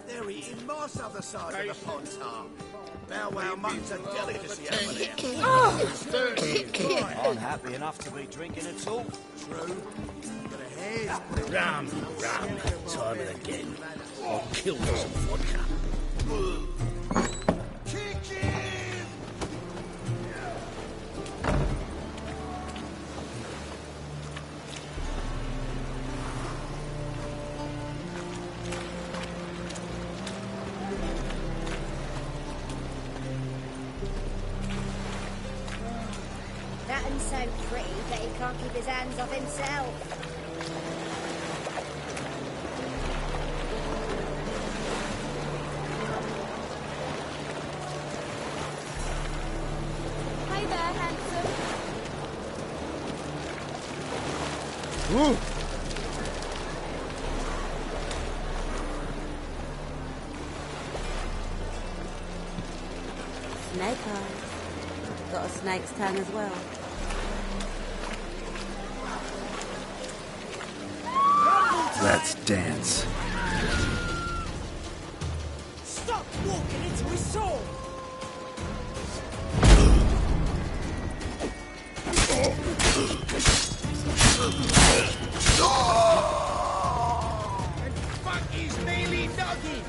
They're eating moss other side of the pond, Tom. Bow wow mutton's a delicacy over there. I'm happy enough to be drinking at all. True. But a hair's Rum, time and again. I'll kill for some vodka. Nathan's so pretty that he can't keep his hands off himself. Hey there, handsome. Whoa! Snake eyes. Got a snake's tongue as well. Let's dance. Stop walking into his soul! And fuck his mealy noggin!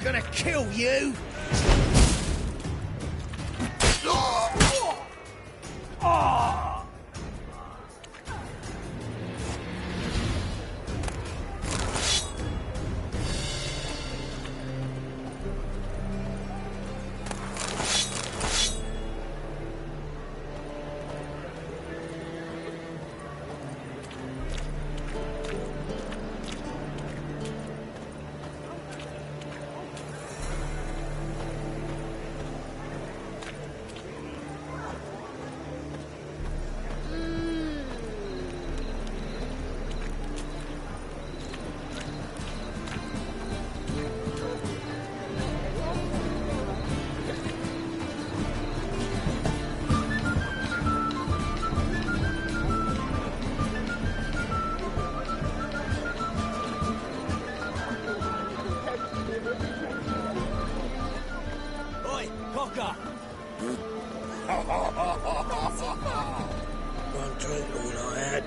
Gonna kill you! Oi, cocker! One drink all I had.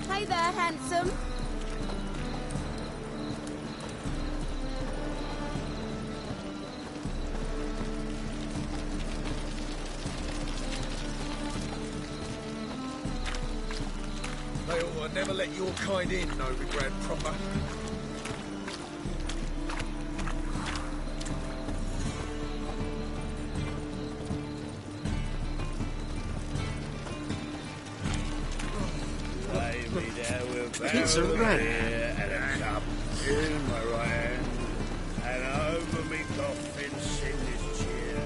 Hey there, handsome. They ought to never let your kind in, Novigrad proper. It's a rat. And a cup in my right hand, and over me coffin sit this chair.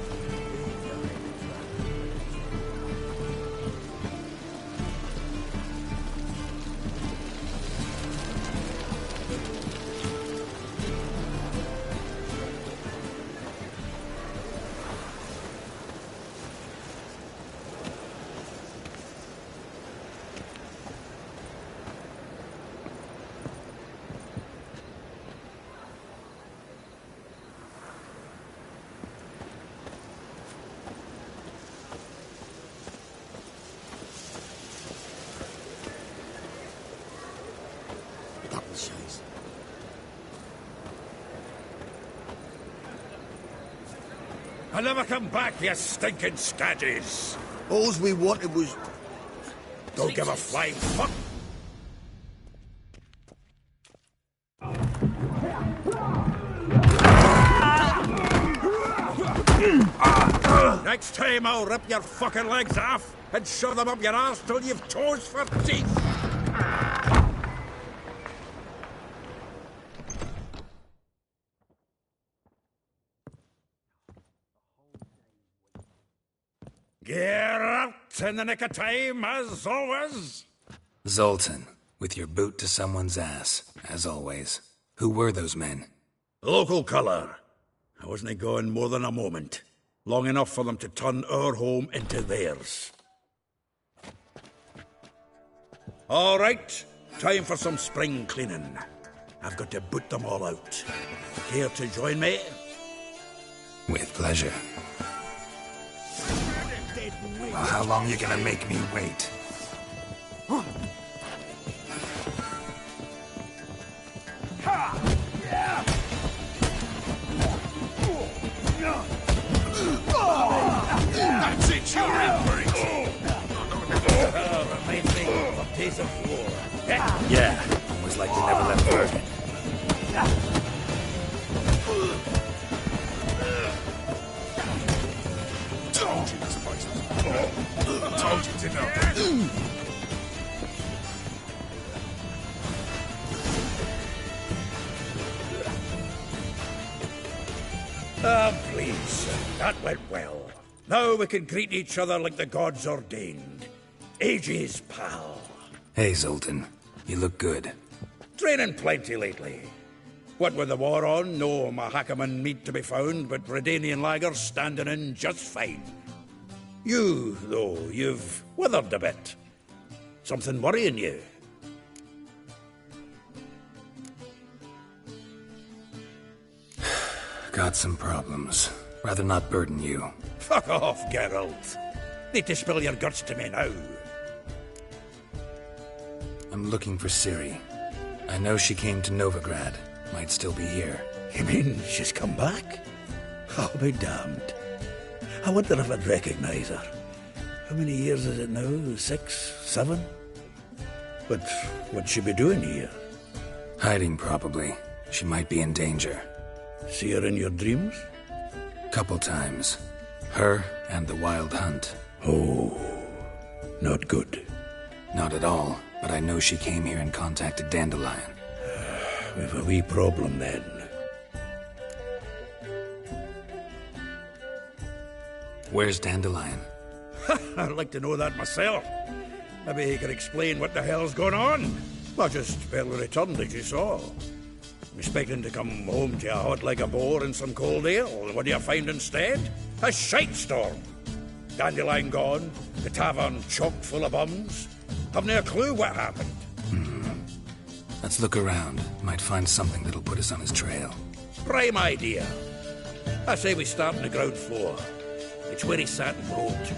I'll never come back, you stinking scadges. All we wanted was... Don't give a flying fuck. Next time I'll rip your fucking legs off and shove them up your arse till you've toes for teeth. Get out in the nick of time, as always. Zoltan, with your boot to someone's ass, as always. Who were those men? Local colour. I wasn't gone more than a moment. Long enough for them to turn our home into theirs. All right, time for some spring cleaning. I've got to boot them all out. Care to join me? With pleasure. Well, how long you gonna make me wait? That's it, you're in for it. Reminds me of days of war. Yeah, almost like you never left Bergen. Told you this place was... Told you to know. Ah, please. That went well. Now we can greet each other like the gods ordained. Ages, pal. Hey, Zoltan. You look good. Training plenty lately. What with the war on, no Mahakaman meat to be found, but Redanian lagers standing in just fine. You, though, you've withered a bit. Something worrying you? Got some problems. Rather not burden you. Fuck off, Geralt. Need to spill your guts to me now. I'm looking for Ciri. I know she came to Novigrad. Might still be here. You mean she's come back? I'll be damned. I wonder if I'd recognize her. How many years is it now? 6, 7? But what'd she be doing here? Hiding, probably. She might be in danger. See her in your dreams? Couple times. Her and the Wild Hunt. Oh, not good. Not at all, but I know she came here and contacted Dandelion. We've a wee problem then. Where's Dandelion? I'd like to know that myself. Maybe he could explain what the hell's going on. I just barely returned, as you saw. I'm expecting to come home to you hot like a boar in some cold ale. And what do you find instead? A shite storm. Dandelion gone, the tavern chock full of bums. Haven't a clue what happened. Let's look around. Might find something that'll put us on his trail. Prime idea. I say we start on the ground floor. It's where he sat and wrote.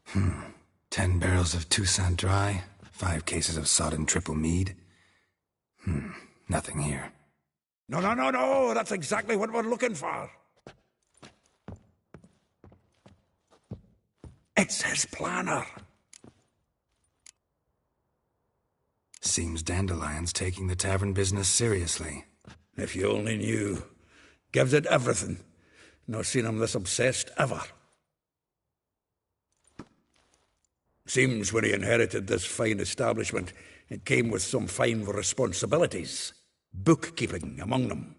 Hmm. 10 barrels of Toussaint Dry, 5 cases of sodden triple mead. Nothing here. No, that's exactly what we're looking for. It's his planner. Seems Dandelion's taking the tavern business seriously. If you only knew. Gives it everything. Not seen him this obsessed ever. Seems when he inherited this fine establishment, it came with some fine responsibilities. Bookkeeping among them.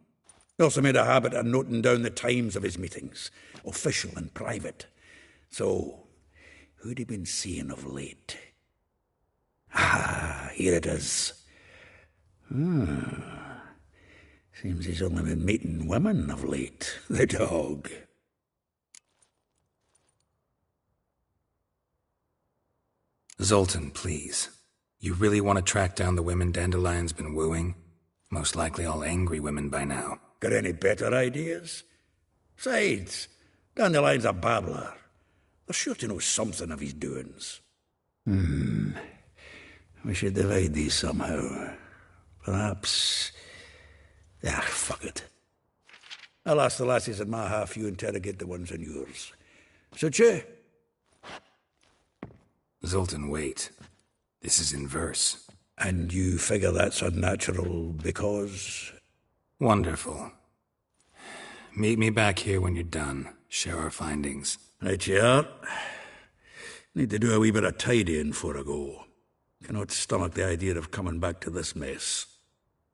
He also made a habit of noting down the times of his meetings, official and private. So, who'd he been seeing of late? Ah, here it is. Seems he's only been meeting women of late, the dog. Zoltan, please. You really want to track down the women Dandelion's been wooing? Most likely all angry women by now. Got any better ideas? Besides, Dandelion's a babbler. They're sure to know something of his doings. We should divide these somehow. Perhaps... fuck it. I'll ask the lassies in my half, you interrogate the ones in yours. Suit you? Zoltan, wait. This is in verse. And you figure that's unnatural because... Wonderful. Meet me back here when you're done. Share our findings. Right you are. Need to do a wee bit of tidying before I go. Cannot stomach the idea of coming back to this mess.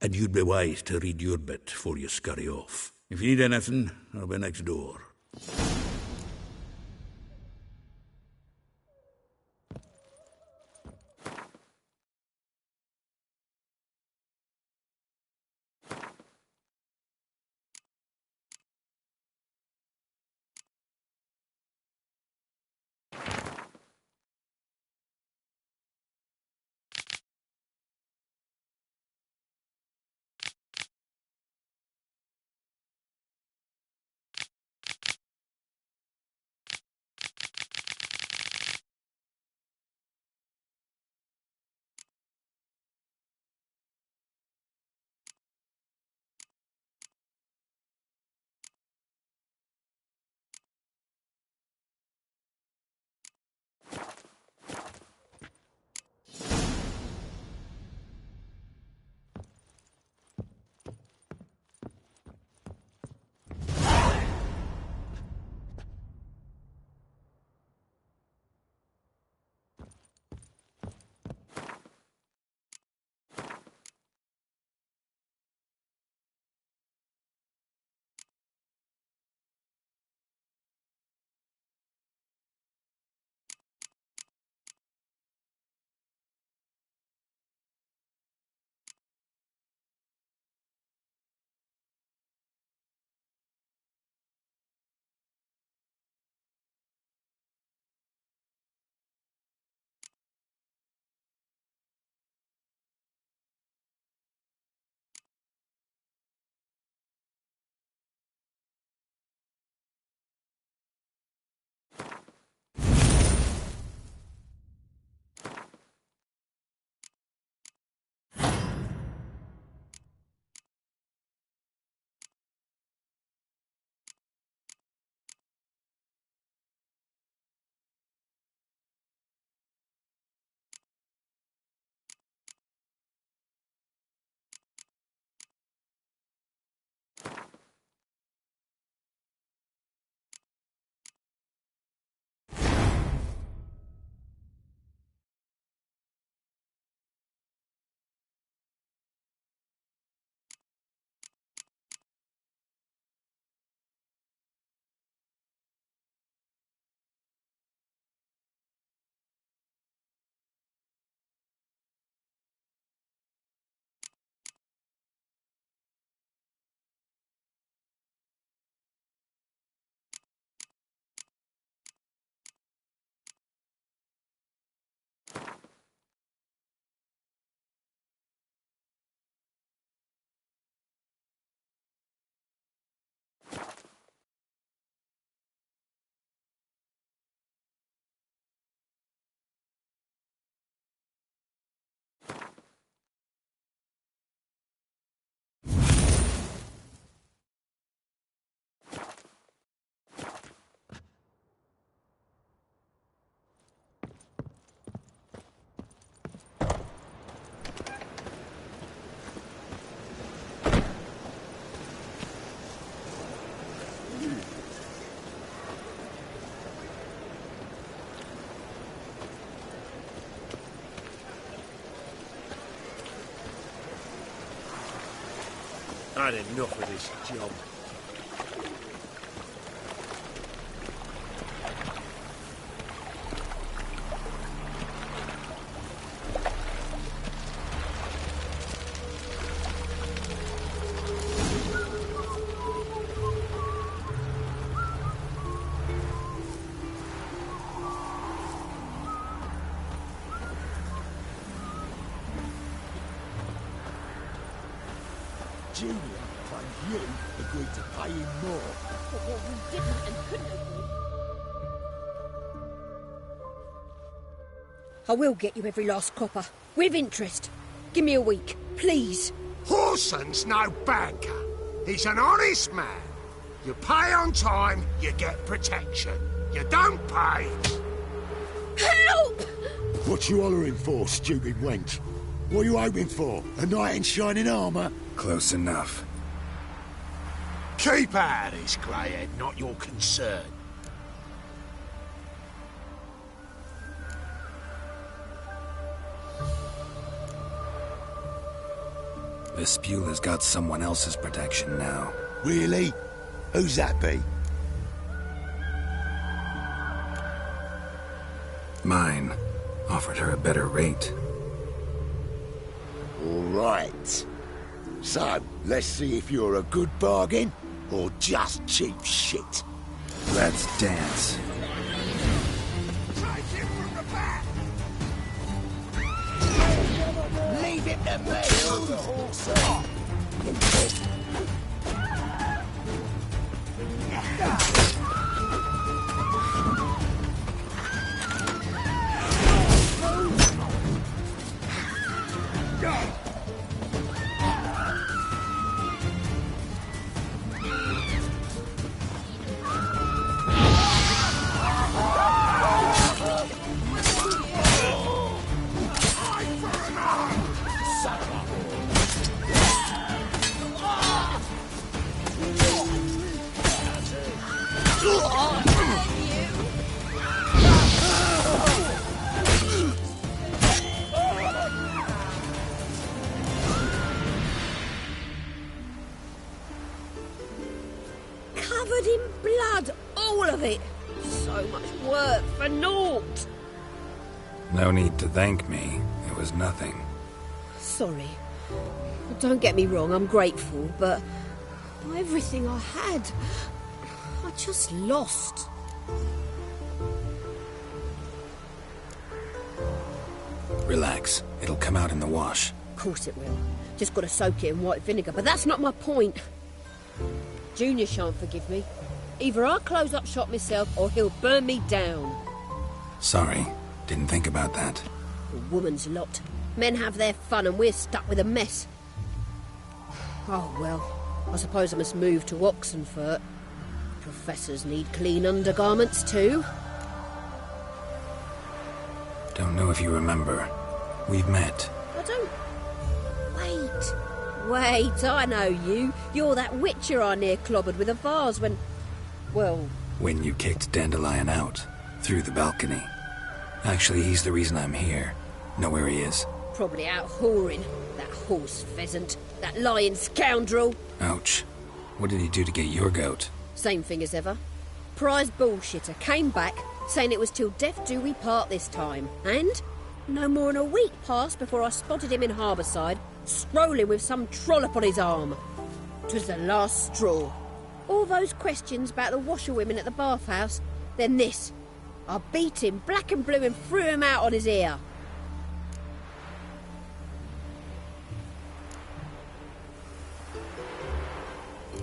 And you'd be wise to read your bit before you scurry off. If you need anything, I'll be next door. I had enough of this job. Julia, and you agreed to pay him more. For what we didn't and couldn't agree. I will get you every last copper. With interest. Give me a week, please. Horson's no banker. He's an honest man. You pay on time, you get protection. You don't pay... Help! What you hollering for, stupid wench? What are you hoping for? A knight in shining armour? Close enough. Keep out of this, Greyhead, not your concern. The Spewler's got someone else's protection now. Really? Who's that be? Mine. Offered her a better rate. All right. So, let's see if you're a good bargain or just cheap shit. Let's dance. Leave him to me! Covered in blood, all of it. So much work for naught. No need to thank me. It was nothing. Sorry. Don't get me wrong, I'm grateful, but everything I had, I just lost. Relax. It'll come out in the wash. Of course it will. Just got to soak it in white vinegar, but that's not my point. Junior shan't forgive me. Either I'll close up shop myself or he'll burn me down. Sorry. Didn't think about that. A woman's lot. Men have their fun and we're stuck with a mess. Oh, well, I suppose I must move to Oxenfurt. Professors need clean undergarments too. Don't know if you remember. We've met. I don't... Wait, I know you. You're that witcher I near clobbered with a vase when... Well... When you kicked Dandelion out. Through the balcony. Actually, he's the reason I'm here. Know where he is. Probably out whoring. That horse pheasant. That lying scoundrel. Ouch. What did he do to get your goat? Same thing as ever. Prize bullshitter came back, saying it was till death do we part this time. And no more than a week passed before I spotted him in Harbourside, strolling with some trollop on his arm. 'Twas the last straw. All those questions about the washerwomen at the bathhouse, then this. I beat him black and blue and threw him out on his ear.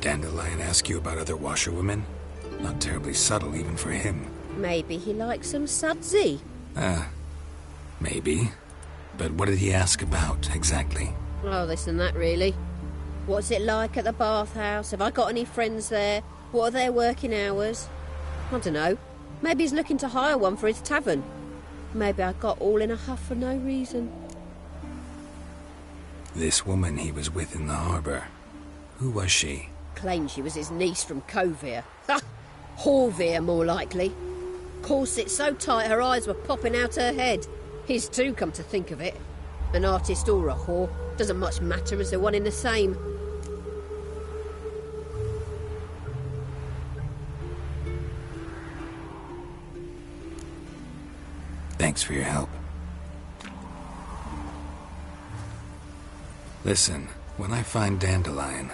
Dandelion ask you about other washerwomen? Not terribly subtle even for him. Maybe he likes some sudsy. Maybe. But what did he ask about, exactly? Oh, this and that, really. What's it like at the bathhouse? Have I got any friends there? What are their working hours? I don't know. Maybe he's looking to hire one for his tavern. Maybe I got all in a huff for no reason. This woman he was with in the harbour. Who was she? Claimed she was his niece from Covere. Ha! Horvere, more likely. Corset so tight her eyes were popping out her head. His too, come to think of it. An artist or a whore. Doesn't much matter as they're one in the same. Thanks for your help. Listen, when I find Dandelion,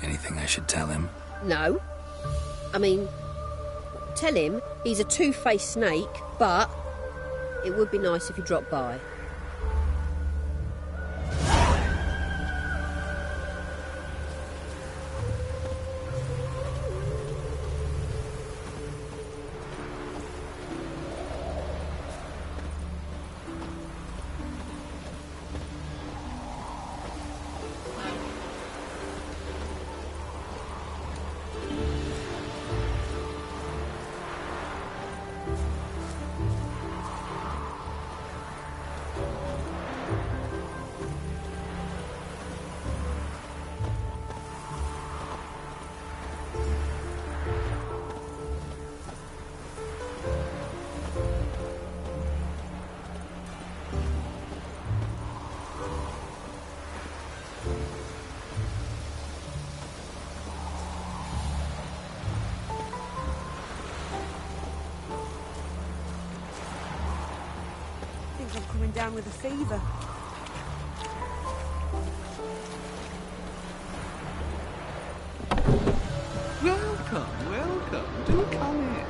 anything I should tell him? No. I mean, tell him he's a two-faced snake, but it would be nice if he dropped by. I'm coming down with a fever. Welcome. Do come in.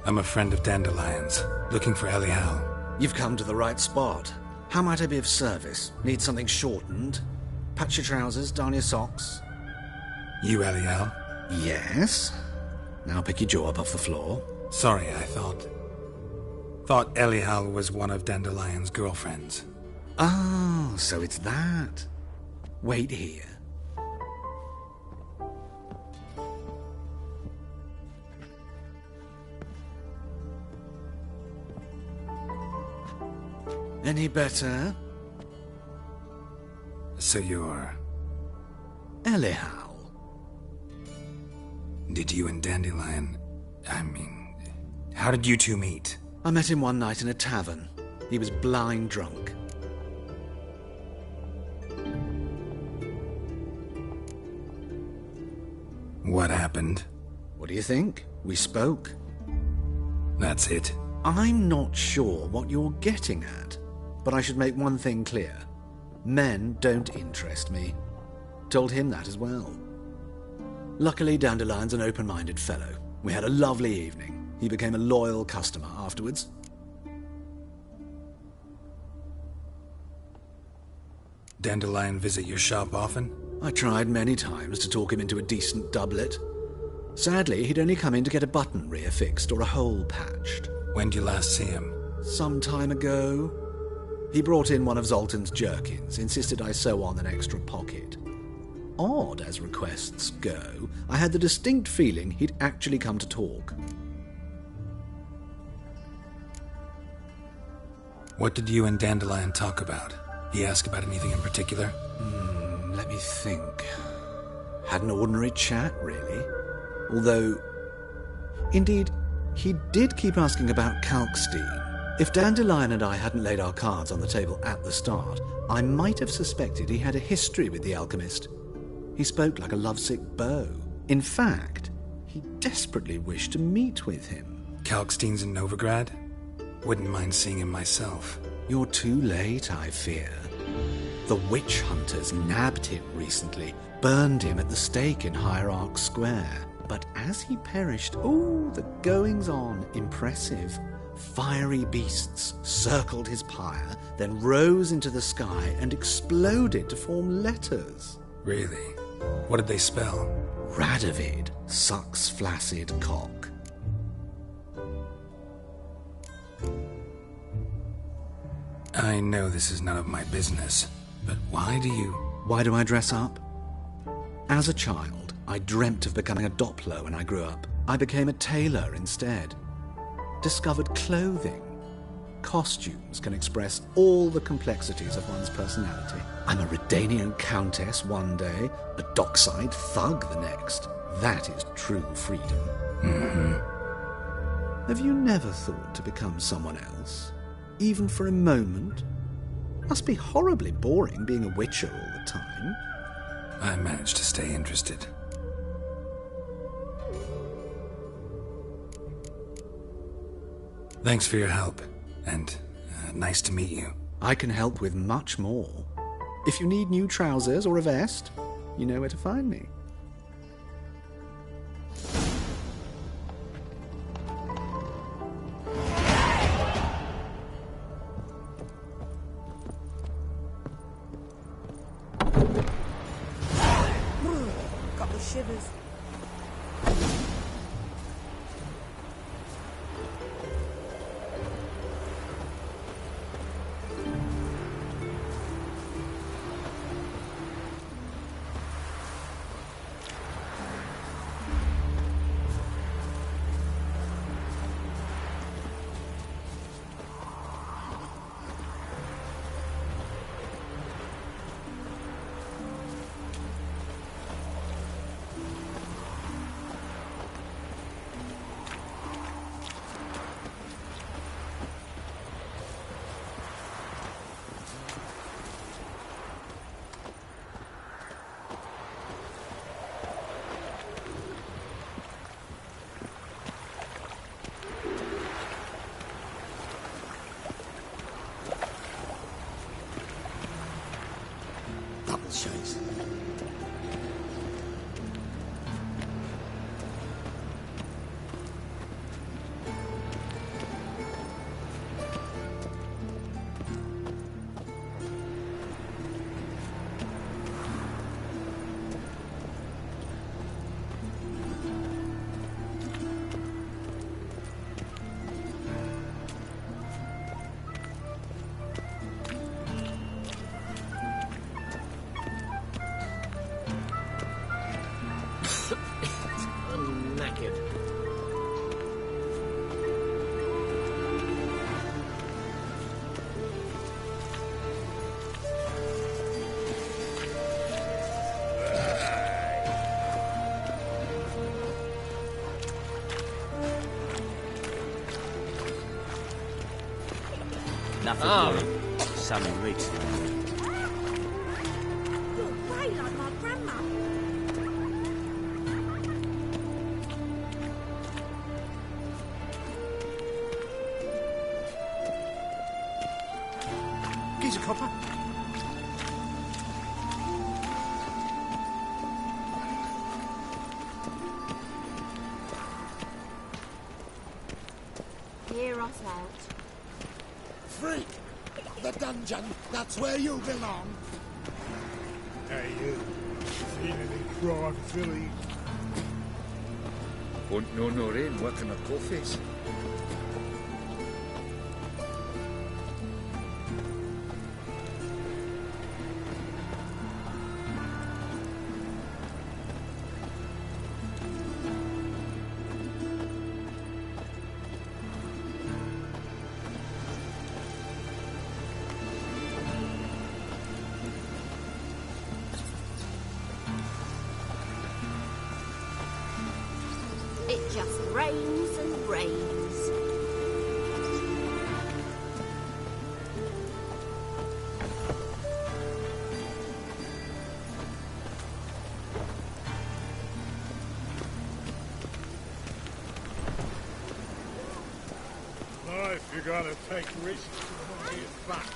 I'm a friend of Dandelion's, looking for Ellie Hal. You've come to the right spot. How might I be of service? Need something shortened? Patch your trousers, darn your socks. You Ellie Hal? Yes. Now pick your jaw up off the floor. Sorry, I thought Ellie Hal was one of Dandelion's girlfriends. Oh, so it's that. Wait here. Any better? So you're... Ellie Hal. Did you and Dandelion... how did you two meet? I met him one night in a tavern. He was blind drunk. What happened? What do you think? We spoke. That's it? I'm not sure what you're getting at, but I should make one thing clear. Men don't interest me. Told him that as well. Luckily, Dandelion's an open-minded fellow. We had a lovely evening. He became a loyal customer afterwards. Dandelion visit your shop often? I tried many times to talk him into a decent doublet. Sadly, he'd only come in to get a button reaffixed or a hole patched. When did you last see him? Some time ago. He brought in one of Zoltan's jerkins, insisted I sew on an extra pocket. Odd as requests go, I had the distinct feeling he'd actually come to talk. What did you and Dandelion talk about? He asked about anything in particular? Let me think. Had an ordinary chat, really. Although, indeed, he did keep asking about Kalkstein. If Dandelion and I hadn't laid our cards on the table at the start, I might have suspected he had a history with the alchemist. He spoke like a lovesick beau. In fact, he desperately wished to meet with him. Kalkstein's in Novigrad? Wouldn't mind seeing him myself. You're too late, I fear. The witch hunters nabbed him recently, burned him at the stake in Hierarch Square. But as he perished, the goings-on, impressive. Fiery beasts circled his pyre, then rose into the sky and exploded to form letters. Really? What did they spell? Radovid sucks flaccid cock. I know this is none of my business, but why do I dress up? As a child, I dreamt of becoming a Doppler when I grew up. I became a tailor instead. Discovered clothing. Costumes can express all the complexities of one's personality. I'm a Redanian countess one day, a dockside thug the next. That is true freedom. Mm-hmm. Have you never thought to become someone else? Even for a moment? Must be horribly boring being a witcher all the time. I managed to stay interested. Thanks for your help, and nice to meet you. I can help with much more. If you need new trousers or a vest, you know where to find me. Got the shivers. Double chase. I'm knackered. Nothing. Some rich. You're grey like my grandma. He's a copper. Hear us out. Freak! The dungeon, that's where you belong. Hey, you. Seen anything privately? Won't know no rain working a coffees. It just rains and rains. Life, you gotta take risks to money is back.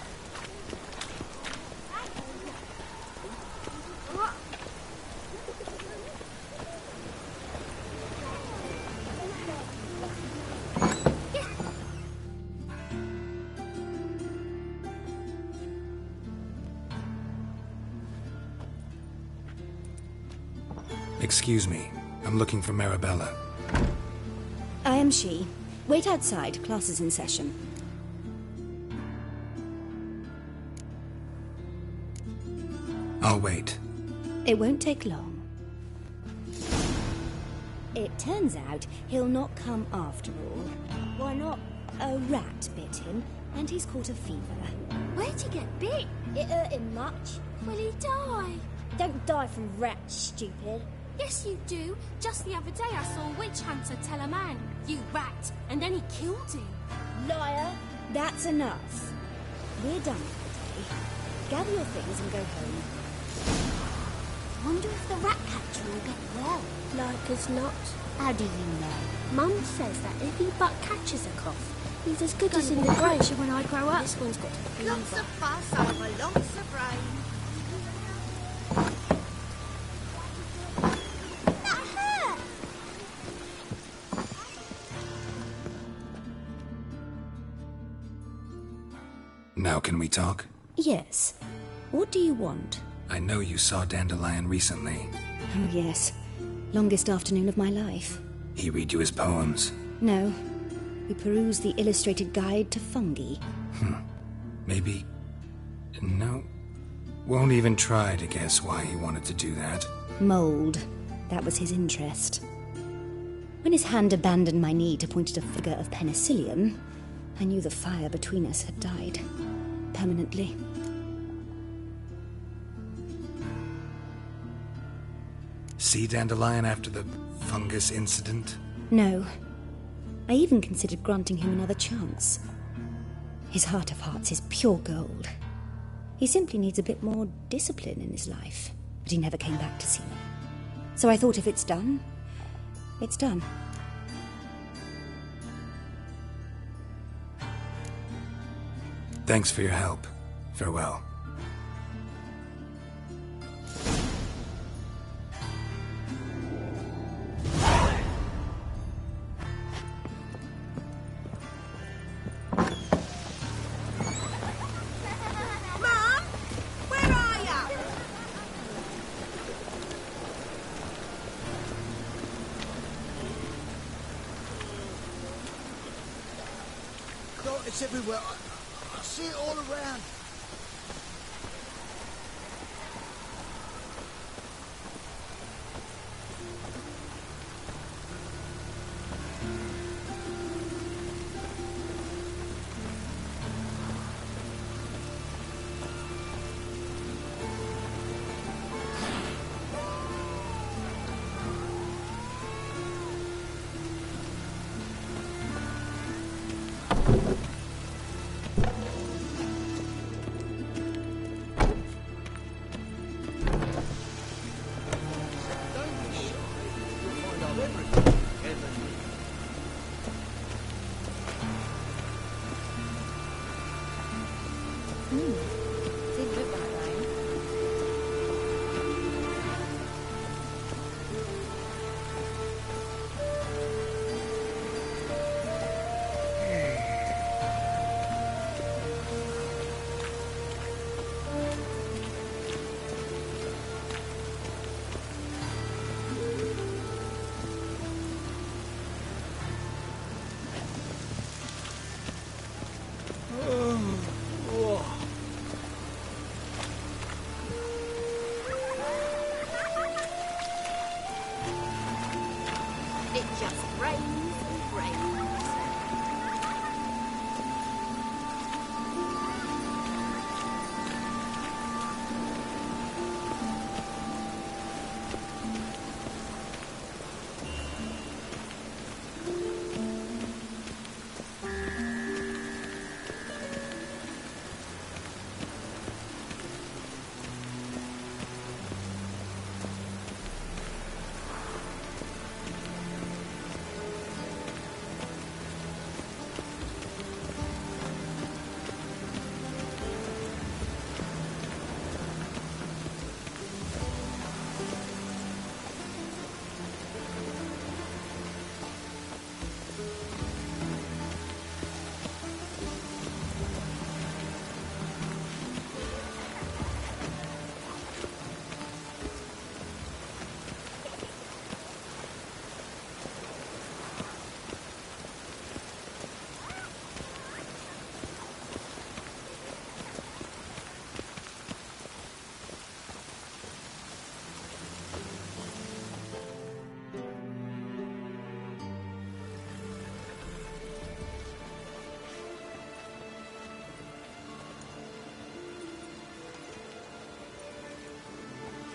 Excuse me. I'm looking for Marabella. I am she. Wait outside. Class is in session. I'll wait. It won't take long. It turns out he'll not come after all. Why not? A rat bit him, and he's caught a fever. Where'd he get bit? It hurt him much. Will he die? Don't die from rats, stupid. Yes, you do. Just the other day I saw a witch hunter tell a man, "You rat," and then he killed him. Liar. That's enough. We're done for the day. Gather your things and go home. Wonder if the rat catcher will get well. Like as not. How do you know? Mum says that if he but catches a cough, He's as good as in the grave. When I grow up. This one's got to be Lots of fuss over lots of rain. That hurt! Now can we talk? Yes. What do you want? I know you saw Dandelion recently. Oh, yes. Longest afternoon of my life. He read you his poems? No. We perused the illustrated guide to fungi. Maybe... No. Won't even try to guess why he wanted to do that. Mold. That was his interest. When his hand abandoned my knee to point at a figure of penicillium, I knew the fire between us had died. Permanently. See Dandelion after the fungus incident? No. I even considered granting him another chance. His heart of hearts is pure gold. He simply needs a bit more discipline in his life. But he never came back to see me. So I thought if it's done, it's done. Thanks for your help. Farewell. Mum, where are you? No, it's everywhere. I see it all around. Didn't look that way. It just rains and rains.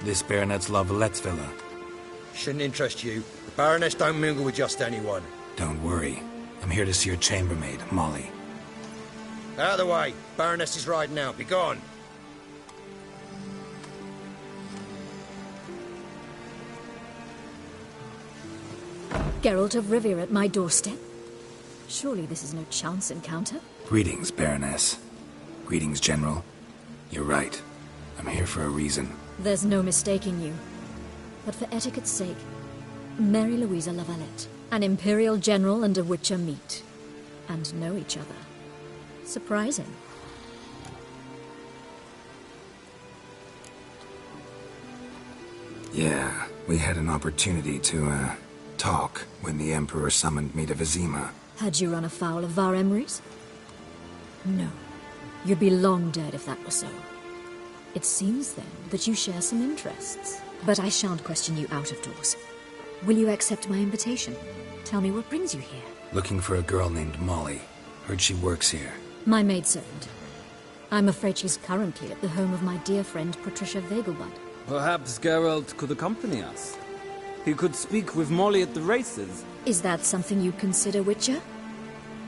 This Baronet's Lavallette's villa. Shouldn't interest you. The Baroness don't mingle with just anyone. Don't worry. I'm here to see your chambermaid, Molly. Out of the way. Baroness is riding out. Be gone. Geralt of Rivia at my doorstep? Surely this is no chance encounter? Greetings, Baroness. Greetings, General. You're right. I'm here for a reason. There's no mistaking you. But for etiquette's sake, Mary Louisa Lavalette, an Imperial General and a Witcher meet. And know each other. Surprising. Yeah, we had an opportunity to, talk when the Emperor summoned me to Vizima. Had you run afoul of Var Emrys? No. You'd be long dead if that were so. It seems, then, that you share some interests. But I shan't question you out of doors. Will you accept my invitation? Tell me what brings you here. Looking for a girl named Molly. Heard she works here. My maidservant. I'm afraid she's currently at the home of my dear friend Patricia Vegelbud. Perhaps Geralt could accompany us. He could speak with Molly at the races. Is that something you'd consider, Witcher?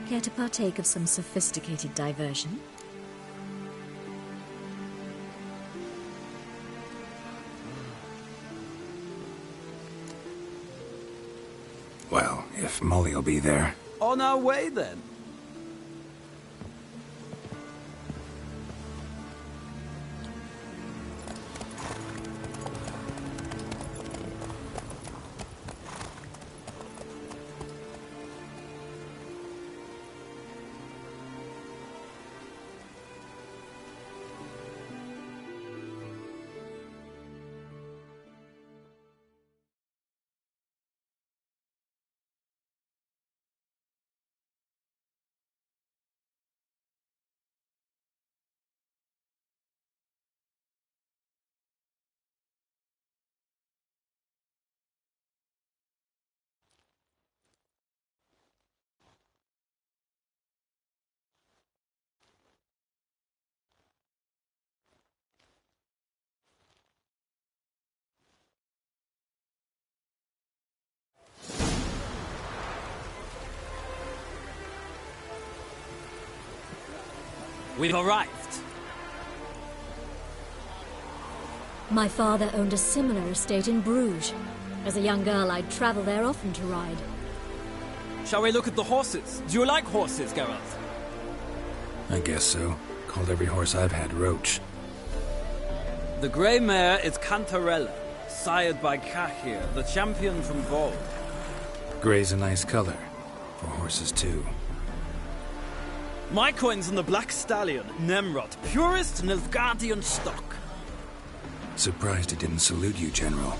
Care to partake of some sophisticated diversion? Well, if Molly'll be there. On our way, then. We've arrived. My father owned a similar estate in Bruges. As a young girl, I'd travel there often to ride. Shall we look at the horses? Do you like horses, Geralt? I guess so. Called every horse I've had Roach. The grey mare is Cantarella, sired by Cahir, the champion from Vol. Grey's a nice color. For horses, too. My coin's on the Black Stallion, Nemrod, purest Nilfgaardian stock. Surprised he didn't salute you, General.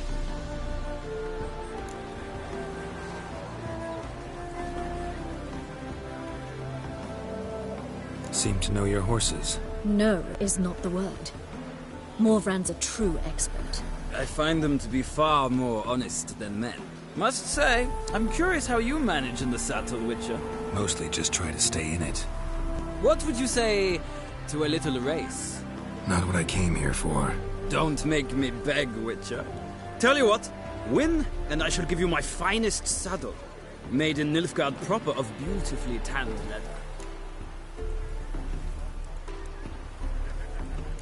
Seem to know your horses. No is not the word. Morvrand's a true expert. I find them to be far more honest than men. Must say, I'm curious how you manage in the saddle, Witcher. Mostly just try to stay in it. What would you say to a little race? Not what I came here for. Don't make me beg, Witcher. Tell you what, win, and I shall give you my finest saddle. Made in Nilfgaard proper of beautifully tanned leather.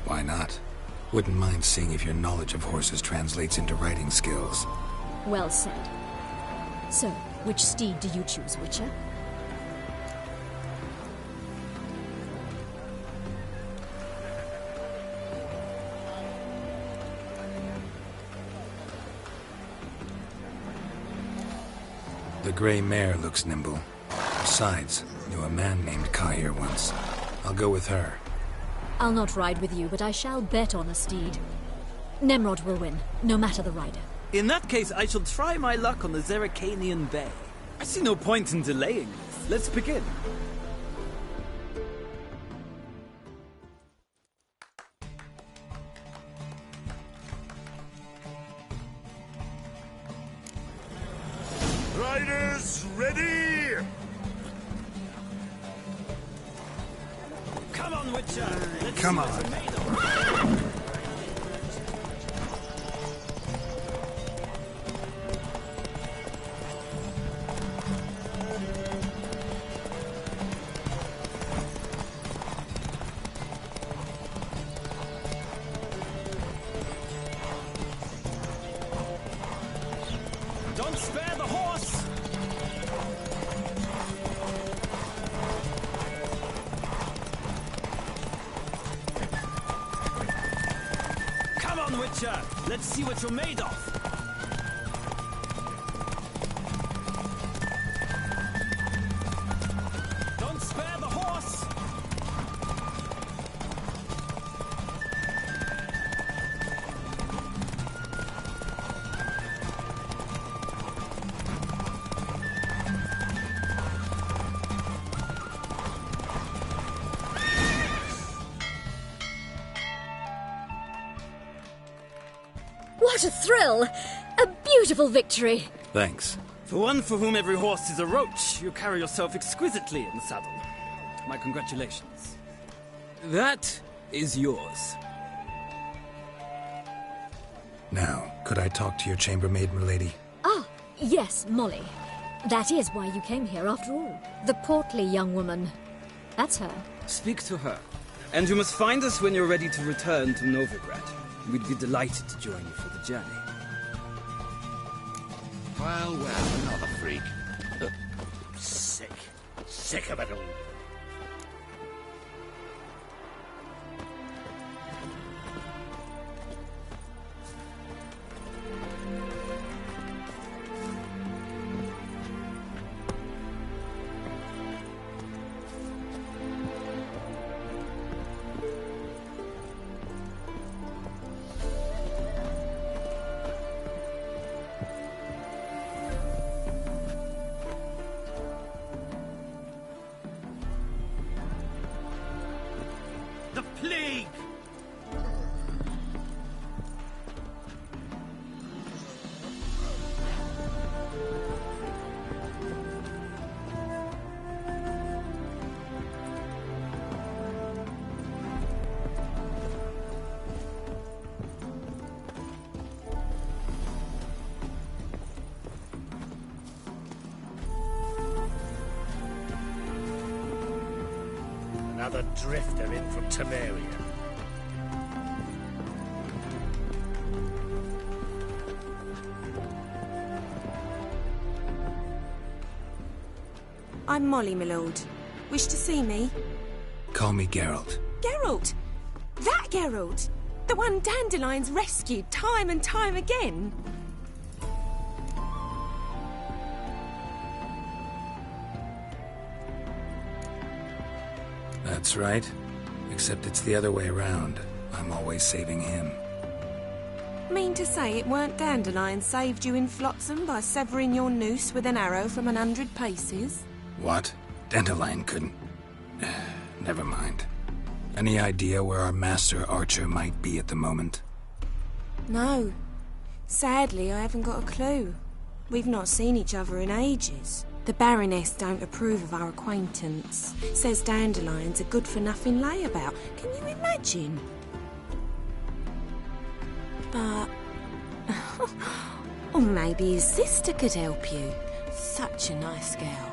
Why not? Wouldn't mind seeing if your knowledge of horses translates into riding skills. Well said. So, which steed do you choose, Witcher? The grey mare looks nimble. Besides, knew a man named Cahir once. I'll go with her. I'll not ride with you, but I shall bet on a steed. Nemrod will win, no matter the rider. In that case, I shall try my luck on the Zerrikanian Bay. I see no point in delaying this. Let's begin. Riders, ready! Come on, Witcher! Let's Come see on. what you're made of. Don't spare the horse! Come on, Witcher! Let's see what you're made of! Don't spare the horse! What a thrill! A beautiful victory! Thanks. For one for whom every horse is a roach, you carry yourself exquisitely in the saddle. My congratulations. That is yours. Now, could I talk to your chambermaid, milady? Ah, yes, Molly. That is why you came here after all. The portly young woman. That's her. Speak to her. And you must find us when you're ready to return to Novigrad. We'd be delighted to join you for the journey. Well, another freak. Sick. Sick of it all. The plague! Another drifter in from Temeria. I'm Molly, my lord. Wish to see me? Call me Geralt. Geralt! That Geralt! The one Dandelion's rescued time and time again! That's right. Except it's the other way around. I'm always saving him. Mean to say it weren't Dandelion saved you in Flotsam by severing your noose with an arrow from 100 paces? What? Dandelion couldn't... Never mind. Any idea where our master archer might be at the moment? No. Sadly, I haven't got a clue. We've not seen each other in ages. The Baroness don't approve of our acquaintance. Says Dandelion's a good-for-nothing layabout. Can you imagine? But... or maybe his sister could help you. Such a nice girl.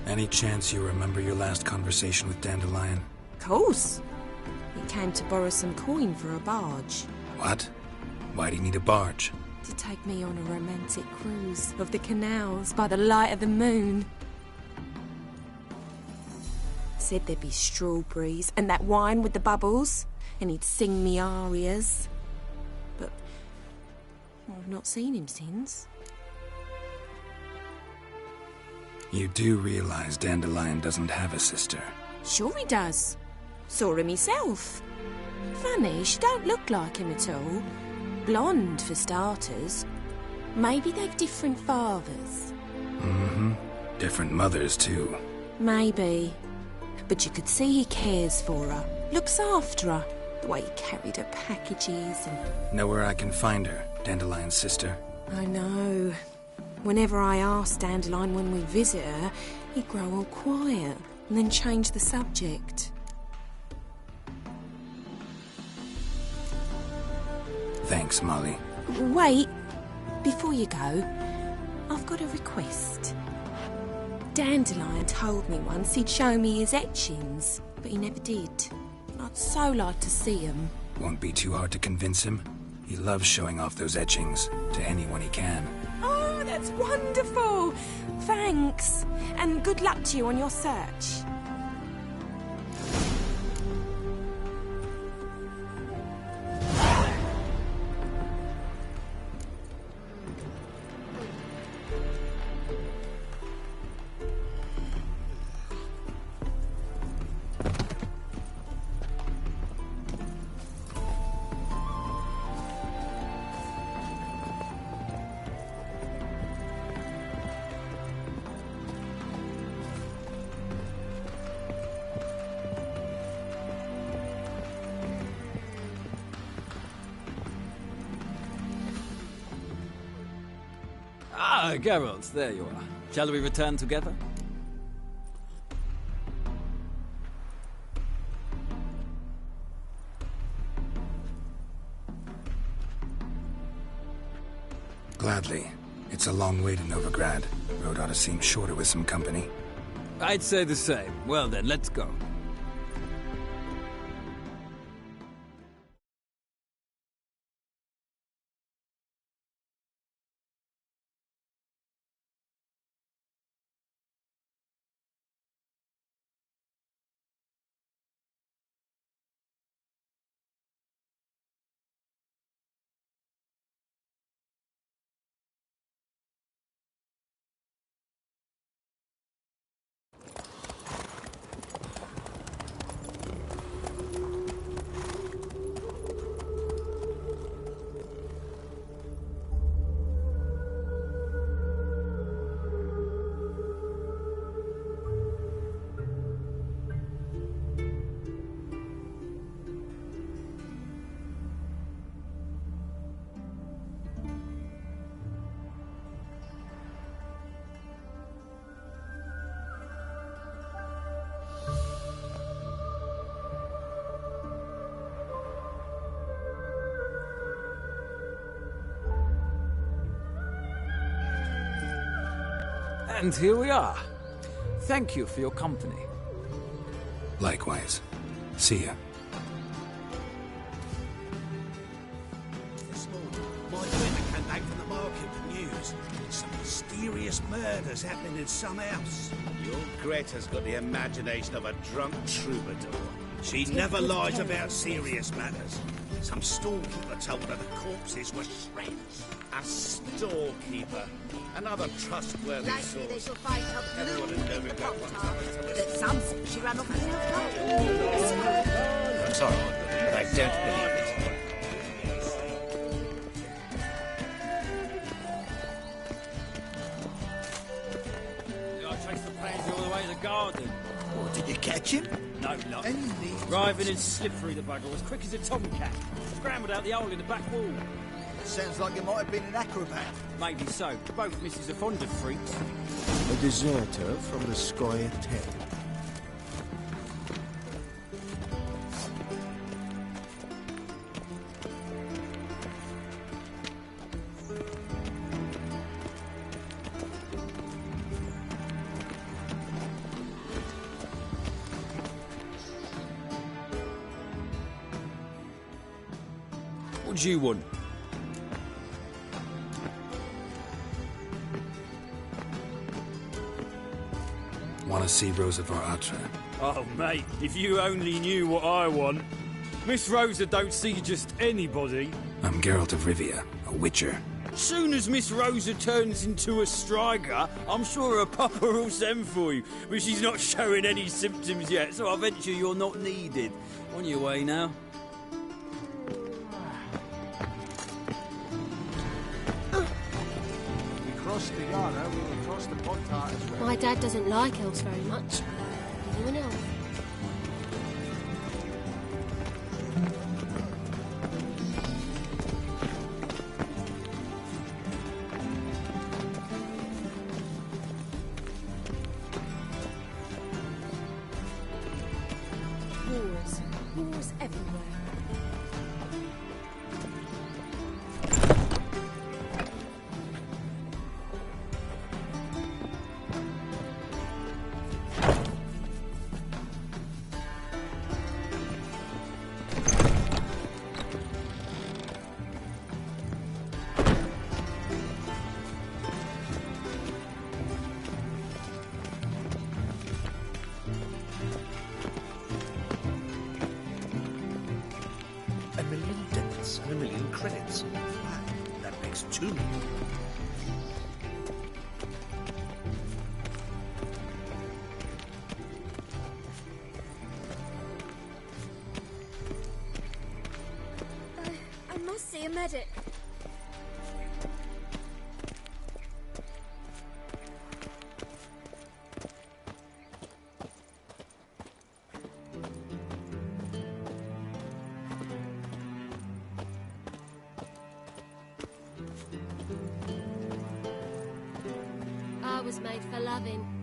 Any chance you remember your last conversation with Dandelion? Course. He came to borrow some coin for a barge. What? Why do you need a barge? To take me on a romantic cruise of the canals by the light of the moon. Said there'd be strawberries and that wine with the bubbles, and he'd sing me arias. But I've not seen him since. You do realize Dandelion doesn't have a sister? Sure he does. Saw him himself. Funny, she don't look like him at all. Blonde, for starters. Maybe they've different fathers. Mm-hmm. Different mothers, too. Maybe. But you could see he cares for her. Looks after her. The way he carried her packages and... Know where I can find her, Dandelion's sister? I know. Whenever I ask Dandelion when we visit her, he'd grow all quiet and then change the subject. Thanks, Molly. Wait. Before you go, I've got a request. Dandelion told me once he'd show me his etchings, but he never did. I'd so like to see them. Won't be too hard to convince him. He loves showing off those etchings to anyone he can. Oh, that's wonderful! Thanks. And good luck to you on your search. Ah, Geralt, there you are. Shall we return together? Gladly. It's a long way to Novigrad. Road ought to seem shorter with some company. I'd say the same. Well then, let's go. And here we are. Thank you for your company. Likewise. See ya. This morning, my women came back from the market with news. Some mysterious murders happening in some house. Your Greta's got the imagination of a drunk troubadour. She never lies about serious matters. Some storekeeper told her the corpses were shreds. A storekeeper. Another trustworthy Likely source. they shall find her Everyone in Novigrad wants to But some say she ran off with her I'm sorry, but I don't believe it. I chased the pansy all the way to the garden. What, did you catch him? No, not. Driving in slippery, the bugger, as quick as a tomcat. Scrambled out the hole in the back wall. Sounds like it might have been an acrobat. Maybe so. Both misses are fond of freaks. A deserter from the Sky Hotel. What do you want? Want to see Rosa var Atra? Oh, mate, if you only knew what I want. Miss Rosa don't see just anybody. I'm Geralt of Rivia, a witcher. Soon as Miss Rosa turns into a striker, I'm sure her papa will send for you. But she's not showing any symptoms yet, so I venture you're not needed. On your way now. We crossed the Yana, we will cross the Pontar as well. My dad doesn't like elves very much. Are you an elf? Wars everywhere. And 1 million credits. Wow, that makes 2 million. I must see a medic. made for loving.